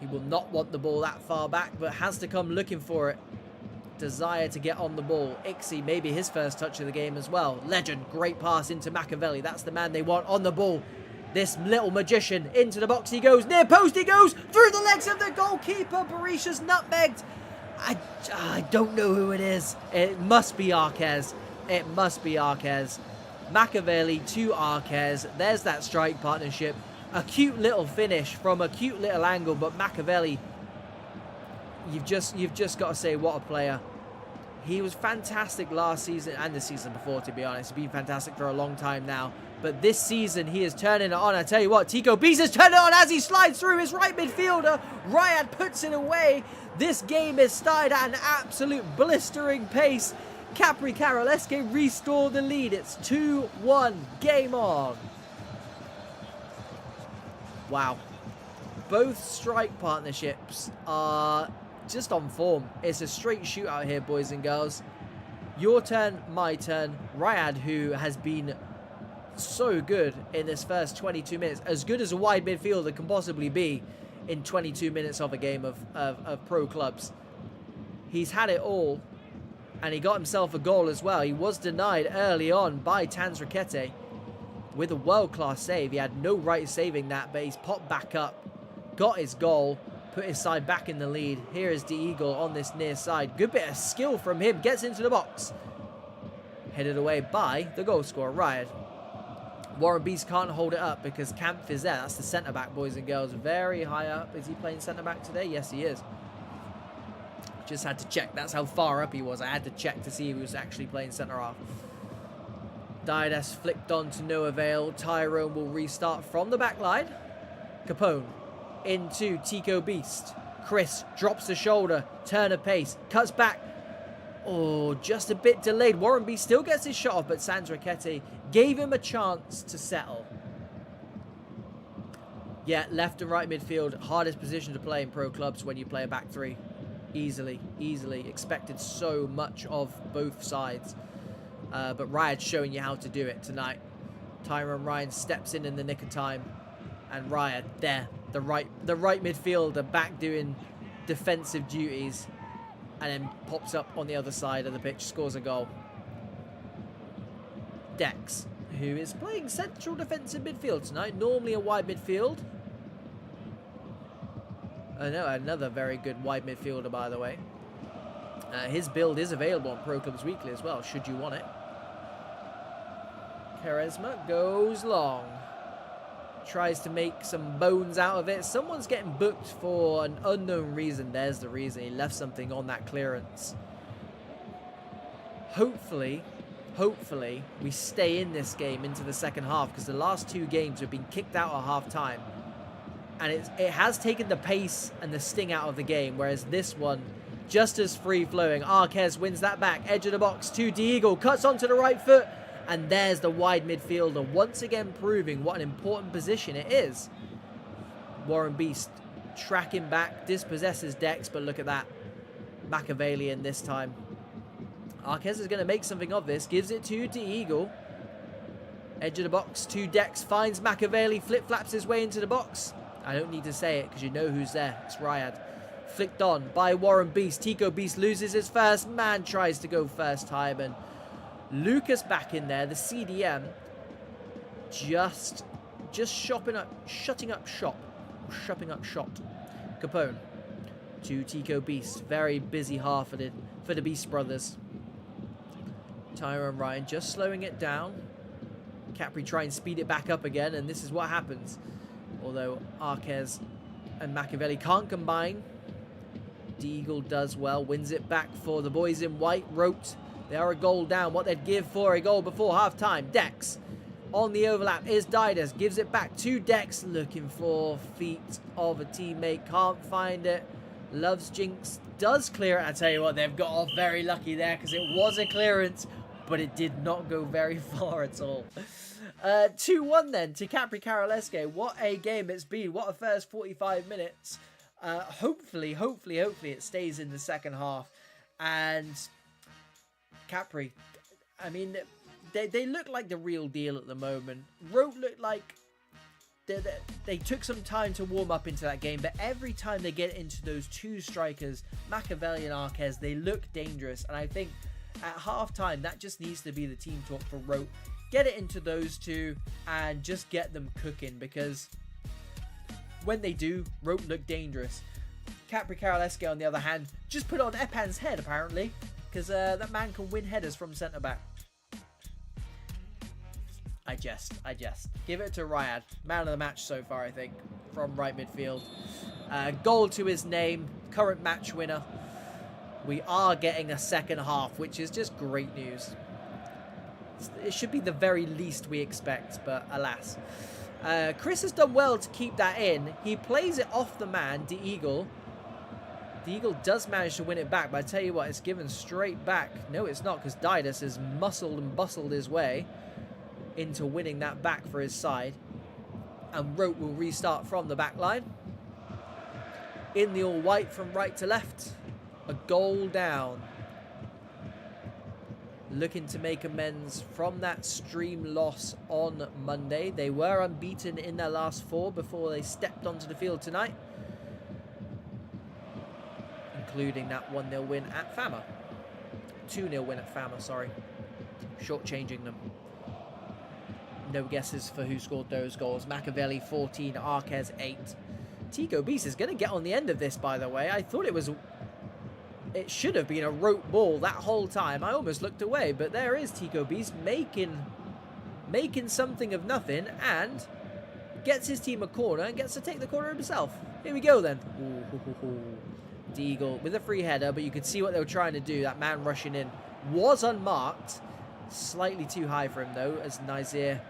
He will not want the ball that far back, but has to come looking for it. Desire to get on the ball. Ixie, maybe his first touch of the game as well. Legend, great pass into Machiavelli. That's the man they want on the ball. This little magician into the box he goes. Near post he goes. Through the legs of the goalkeeper. Berisha's nutmegged. I don't know who it is. It must be Arquez. It must be Arquez. Machiavelli to Arquez. There's that strike partnership. A cute little finish from a cute little angle, but Machiavelli, you've just got to say, what a player. He was fantastic last season and the season before, to be honest. He's been fantastic for a long time now. But this season, he is turning it on. I tell you what, Tico Beast is turning it on as he slides through his right midfielder. Riyad puts it away. This game is started at an absolute blistering pace. CAPRICAROLESQUE restore the lead. It's 2-1. Game on. Wow. Both strike partnerships are just on form. It's a straight shootout here, boys and girls. Your turn, my turn. Riyad, who has been so good in this first 22 minutes. As good as a wide midfielder can possibly be in 22 minutes of a game of pro clubs. He's had it all. And he got himself a goal as well. He was denied early on by Tanzrakete with a world-class save. He had no right saving that, but he's popped back up, got his goal, put his side back in the lead. Here is the Eagle on this near side. Good bit of skill from him. Gets into the box. Headed away by the goal scorer, Riyad. Warren Beast can't hold it up because Kampf is there. That's the centre-back, boys and girls. Very high up. Is he playing centre-back today? Yes, he is. Just had to check. That's how far up he was. I had to check to see if he was actually playing centre-half. Didas flicked on to no avail. Tyrone will restart from the back line. Capone into Tico Beast. Chris drops the shoulder. Turn of pace. Cuts back. Oh, just a bit delayed. Warren Beast still gets his shot off, but Tanzrakete gave him a chance to settle. Yeah, left and right midfield. Hardest position to play in pro clubs when you play a back three. Easily. Expected so much of both sides. But Riyad's showing you how to do it tonight. Tyrone Ryan steps in the nick of time. And Riyad there. The right midfielder back doing defensive duties. And then pops up on the other side of the pitch. Scores a goal. Dex, who is playing central defensive midfield tonight. Normally a wide midfield. No, another very good wide midfielder, by the way. His build is available on Pro Clubs Weekly as well, should you want it. Charisma goes long. Tries to make some bones out of it. Someone's getting booked for an unknown reason. There's the reason. He left something on that clearance. Hopefully, we stay in this game into the second half, because the last two games have been kicked out at half-time. And it has taken the pace and the sting out of the game, whereas this one, just as free-flowing. Arquez wins that back. Edge of the box to Diego. Cuts onto the right foot. And there's the wide midfielder, once again proving what an important position it is. Warren Beast tracking back, dispossesses Dex, but look at that. Machiavellian this time. Arquez is going to make something of this. Gives it to Diego. Edge of the box to Dex. Finds Machiavelli. Flip-flaps his way into the box. I don't need to say it because you know who's there. It's Riyad. Flicked on by Warren Beast. Tico Beast loses his first. Man tries to go first time. And Lucas back in there. The CDM just shutting up shop. Capone to Tico Beast. Very busy half for the Beast brothers. Tyrone Ryan just slowing it down. Capri try and speed it back up again, and this is what happens. Although Arquez and Machiavelli can't combine. Deagle does well, wins it back for the boys in white. Rote, they are a goal down. What they'd give for a goal before half-time. Dex on the overlap is Didas. Gives it back to Dex. Looking for feet of a teammate. Can't find it. Loves Jinx. Does clear it. I tell you what, they've got off very lucky there because it was a clearance, but it did not go very far at all. 2-1 then to CAPRICAROLESQUE. What a game it's been. What a first 45 minutes. Hopefully it stays in the second half. And Capri, I mean, they look like the real deal at the moment. ROTE looked like they took some time to warm up into that game, but every time they get into those two strikers, Machiavelli and Arquez, they look dangerous. And I think at halftime, that just needs to be the team talk for ROTE. Get it into those two and just get them cooking, because when they do, ROTE look dangerous. CAPRICAROLESQUE, on the other hand, just put on Epan's head, apparently, because that man can win headers from centre-back. I jest. Give it to Riyad. Man of the match so far, I think, from right midfield. Goal to his name. Current match winner. We are getting a second half, which is just great news. It should be the very least we expect, but alas. Chris has done well to keep that in. He plays it off the man, the Eagle. The Eagle does manage to win it back, but I tell you what, it's given straight back. No, it's not, because Didas has muscled and bustled his way into winning that back for his side. And ROTE will restart from the back line. In the all-white from right to left. A goal down. Looking to make amends from that stream loss on Monday. They were unbeaten in their last 4 before they stepped onto the field tonight. Including that 1-0 win at Fama. 2-0 win at Fama, sorry. Shortchanging them. No guesses for who scored those goals. Machiavelli 14, Arquez 8. Tico Beast is going to get on the end of this, by the way. I thought it should have been a ROTE ball that whole time. I almost looked away, but there is Tico Beast making something of nothing, and gets his team a corner and gets to take the corner himself. Here we go then. Deagle with a free header, but you could see what they were trying to do. That man rushing in was unmarked. Slightly too high for him though, as Nazir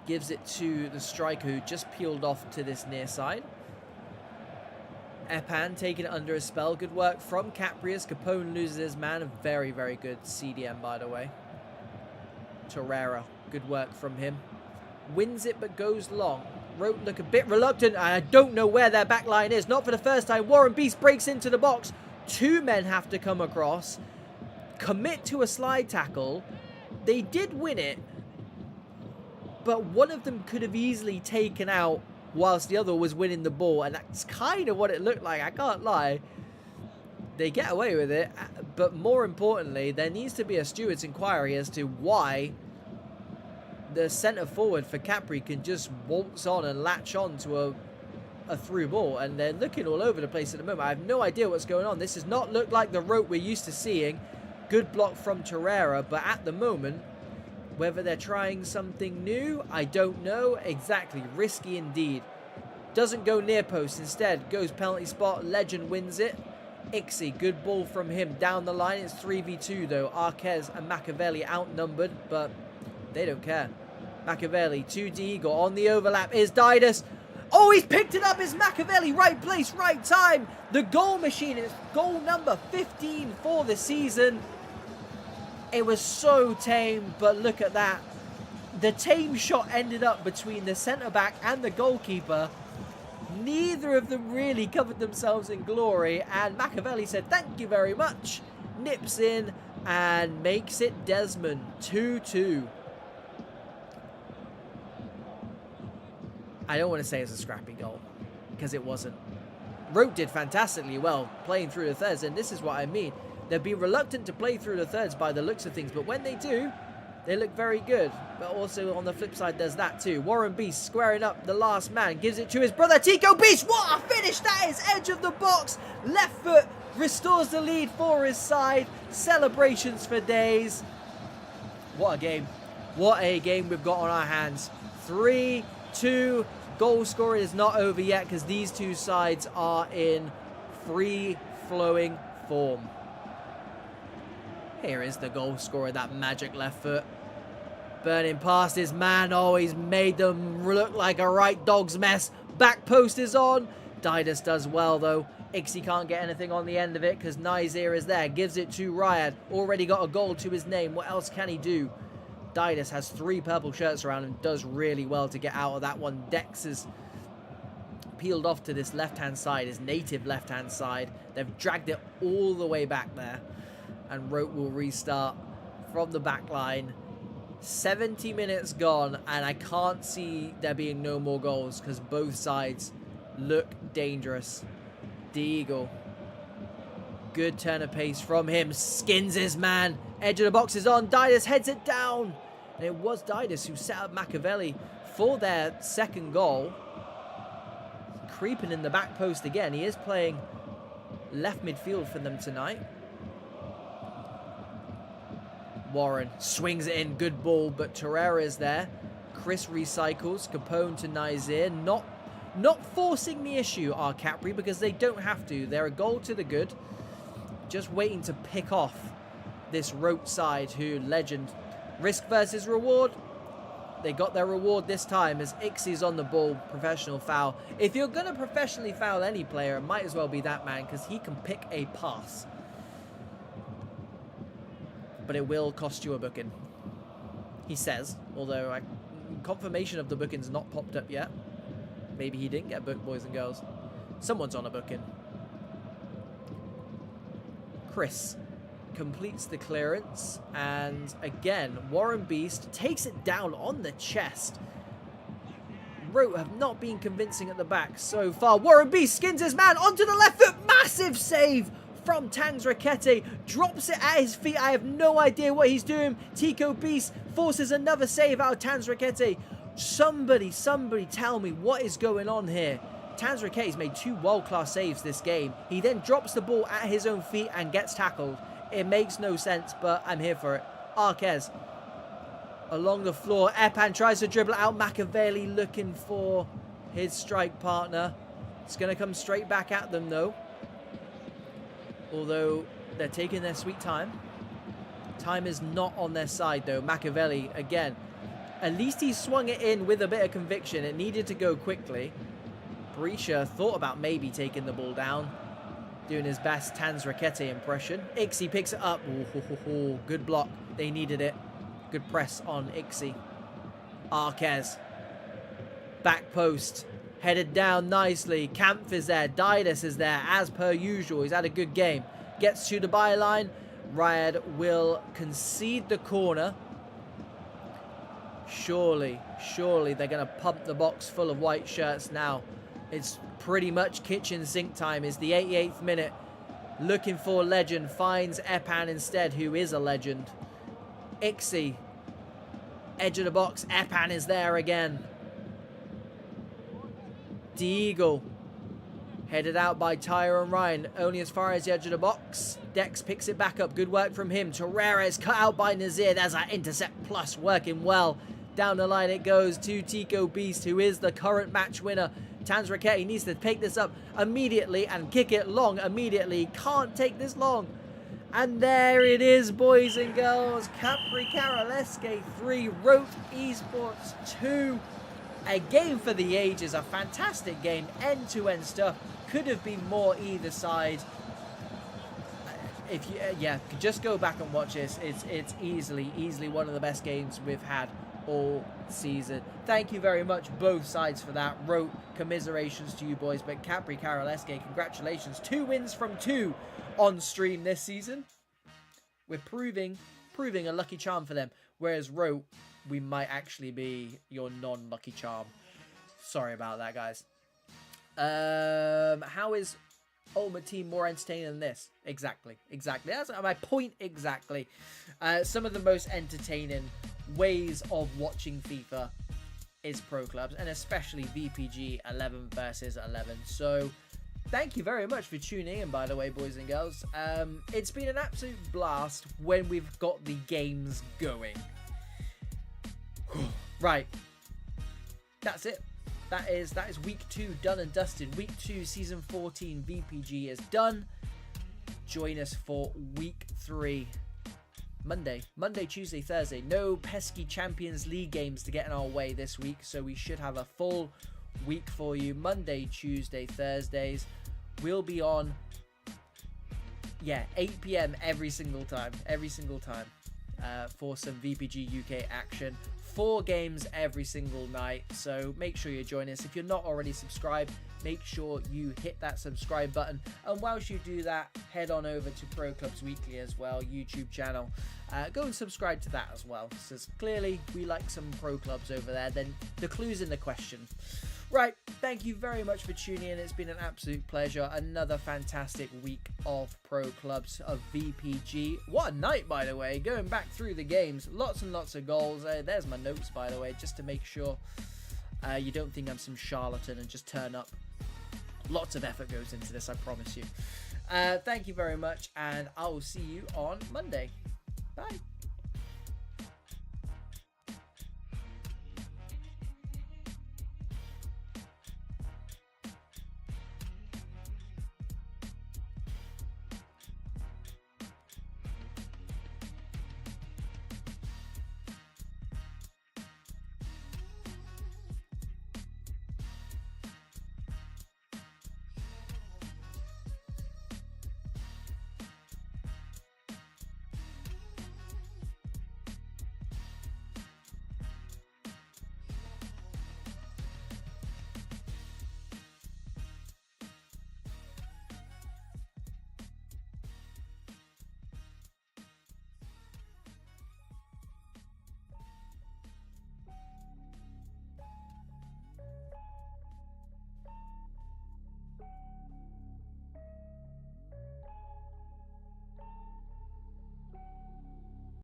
gives it to the striker who just peeled off to this near side. Epan taking it under a spell. Good work from Capri as Capone loses his man. A very, very good CDM, by the way. Torreira, good work from him. Wins it, but goes long. ROTE look a bit reluctant. I don't know where their back line is. Not for the first time. Warren Beast breaks into the box. 2 men have to come across. Commit to a slide tackle. They did win it, but one of them could have easily taken out whilst the other was winning the ball, and that's kind of what it looked like. I can't lie. They get away with it, but more importantly, there needs to be a steward's inquiry as to why the centre forward for Capri can just waltz on and latch on to a through ball, and they're looking all over the place at the moment. I have no idea what's going on. This does not look like the ROTE we're used to seeing. Good block from Torreira, but at the moment, whether they're trying something new, I don't know. Exactly, risky indeed. Doesn't go near post, instead goes penalty spot. Legend wins it. Ixie, good ball from him down the line. It's 3v2 though. Arquez and Machiavelli outnumbered, but they don't care. Machiavelli to Diego. On the overlap is Didas. Oh, he's picked it up. It's Machiavelli. Right place, right time. The goal machine is goal number 15 for the season. It was so tame, but look at that. The tame shot ended up between the centre-back and the goalkeeper. Neither of them really covered themselves in glory, and Machiavelli said, thank you very much. Nips in and makes it Desmond 2-2. I don't want to say it's a scrappy goal, because it wasn't. ROTE did fantastically well playing through the thirds, and this is what I mean. They'll be reluctant to play through the thirds by the looks of things, but when they do, they look very good. But also on the flip side, there's that too. Warren Beast squaring up the last man, gives it to his brother Tico Beast. What a finish that is! Edge of the box, left foot, restores the lead for his side. Celebrations for days. What a game. What a game we've got on our hands. 3-2. Goal scoring is not over yet because these two sides are in free-flowing form. Here is the goal scorer, that magic left foot. Burning past his man. Oh, he's made them look like a right dog's mess. Back post is on. Didas does well, though. Ixie can't get anything on the end of it because Nazir is there. Gives it to Riyad. Already got a goal to his name. What else can he do? Didas has 3 purple shirts around and does really well to get out of that one. Dex is peeled off to this left-hand side, his native left-hand side. They've dragged it all the way back there. And ROTE will restart from the back line. 70 minutes gone, and I can't see there being no more goals because both sides look dangerous. Deagle. Good turn of pace from him. Skins his man. Edge of the box is on. Didus heads it down. And it was Didus who set up Machiavelli for their second goal. Creeping in the back post again. He is playing left midfield for them tonight. Warren swings it in. Good ball, but Torreira is there. Chris recycles. Capone to Nazir. Not forcing the issue, are Capri, because they don't have to. They're a goal to the good. Just waiting to pick off this ROTE side who, legend. Risk versus reward. They got their reward this time as Ixie's on the ball. Professional foul. If you're going to professionally foul any player, it might as well be that man because he can pick a pass. But it will cost you a booking. He says. Although confirmation of the booking's not popped up yet. Maybe he didn't get booked, boys and girls. Someone's on a booking. Chris completes the clearance. And again, Warren Beast takes it down on the chest. ROTE have not been convincing at the back so far. Warren Beast skins his man onto the left foot. Massive save from Tangs Raquete. Drops it at his feet. I have no idea what he's doing. Tico Beast forces another save out of Tangs Raquete. Somebody tell me what is going on here. Tangs Raquete's made 2 world-class saves this game. He then drops the ball at his own feet and gets tackled. It makes no sense, but I'm here for it. Arquez along the floor. Epan tries to dribble out. Machiavelli looking for his strike partner. It's going to come straight back at them, though. Although they're taking their sweet time. Time is not on their side, though. Machiavelli, again. At least he swung it in with a bit of conviction. It needed to go quickly. Berisha thought about maybe taking the ball down. Doing his best Tangs Raquete impression. Ixie picks it up. Ooh, good block. They needed it. Good press on Ixie. Arquez. Back post. Headed down nicely. Kampf is there. Didus is there as per usual. He's had a good game. Gets to the byline. Riad will concede the corner. Surely they're going to pump the box full of white shirts now. It's pretty much kitchen sink time. It's the 88th minute. Looking for legend. Finds Epan instead, who is a legend. Ixie. Edge of the box. Epan is there again. Deagle. Headed out by Tyron Ryan. Only as far as the edge of the box. Dex picks it back up. Good work from him. Torreira is cut out by Nazir. There's that intercept plus working well. Down the line it goes to Tico Beast, who is the current match winner. Tangs Raquete needs to pick this up immediately and kick it long immediately. Can't take this long. And there it is, boys and girls. CAPRICAROLESQUE 3, ROTE Esports 2. A game for the ages. A fantastic game. End-to-end stuff. Could have been more either side. If you, just go back and watch this. It's easily one of the best games we've had all season. Thank you very much, both sides, for that. ROTE, commiserations to you boys, but CAPRICAROLESQUE, congratulations. 2 wins from 2 on stream this season. We're proving a lucky charm for them, whereas ROTE, we might actually be your non-lucky charm. Sorry about that, guys. How is Ultimate Team more entertaining than this? Exactly. That's my point exactly. Some of the most entertaining ways of watching FIFA is Pro Clubs, and especially VPG 11 versus 11. So thank you very much for tuning in, by the way, boys and girls. It's been an absolute blast when we've got the games going. Right, that's it. That is week 2 done and dusted. Week 2 season 14 VPG is done. Join us for week 3 Monday, Tuesday, Thursday. No pesky Champions League games to get in our way this week, so we should have a full week for you. Monday, Tuesday, Thursdays. We'll be on, 8 PM every single time for some VPG UK action. 4 games every single night, so make sure you join us. If you're not already subscribed, make sure you hit that subscribe button. And whilst you do that, head on over to Pro Clubs Weekly as well, YouTube channel. Go and subscribe to that as well, because clearly we like some pro clubs over there. Then the clue's in the question. Right, thank you very much for tuning in. It's been an absolute pleasure. Another fantastic week of pro clubs, of VPG. What a night, by the way. Going back through the games, lots and lots of goals. There's my notes, by the way, just to make sure you don't think I'm some charlatan and just turn up. Lots of effort goes into this, I promise you. Thank you very much, and I will see you on Monday. Bye.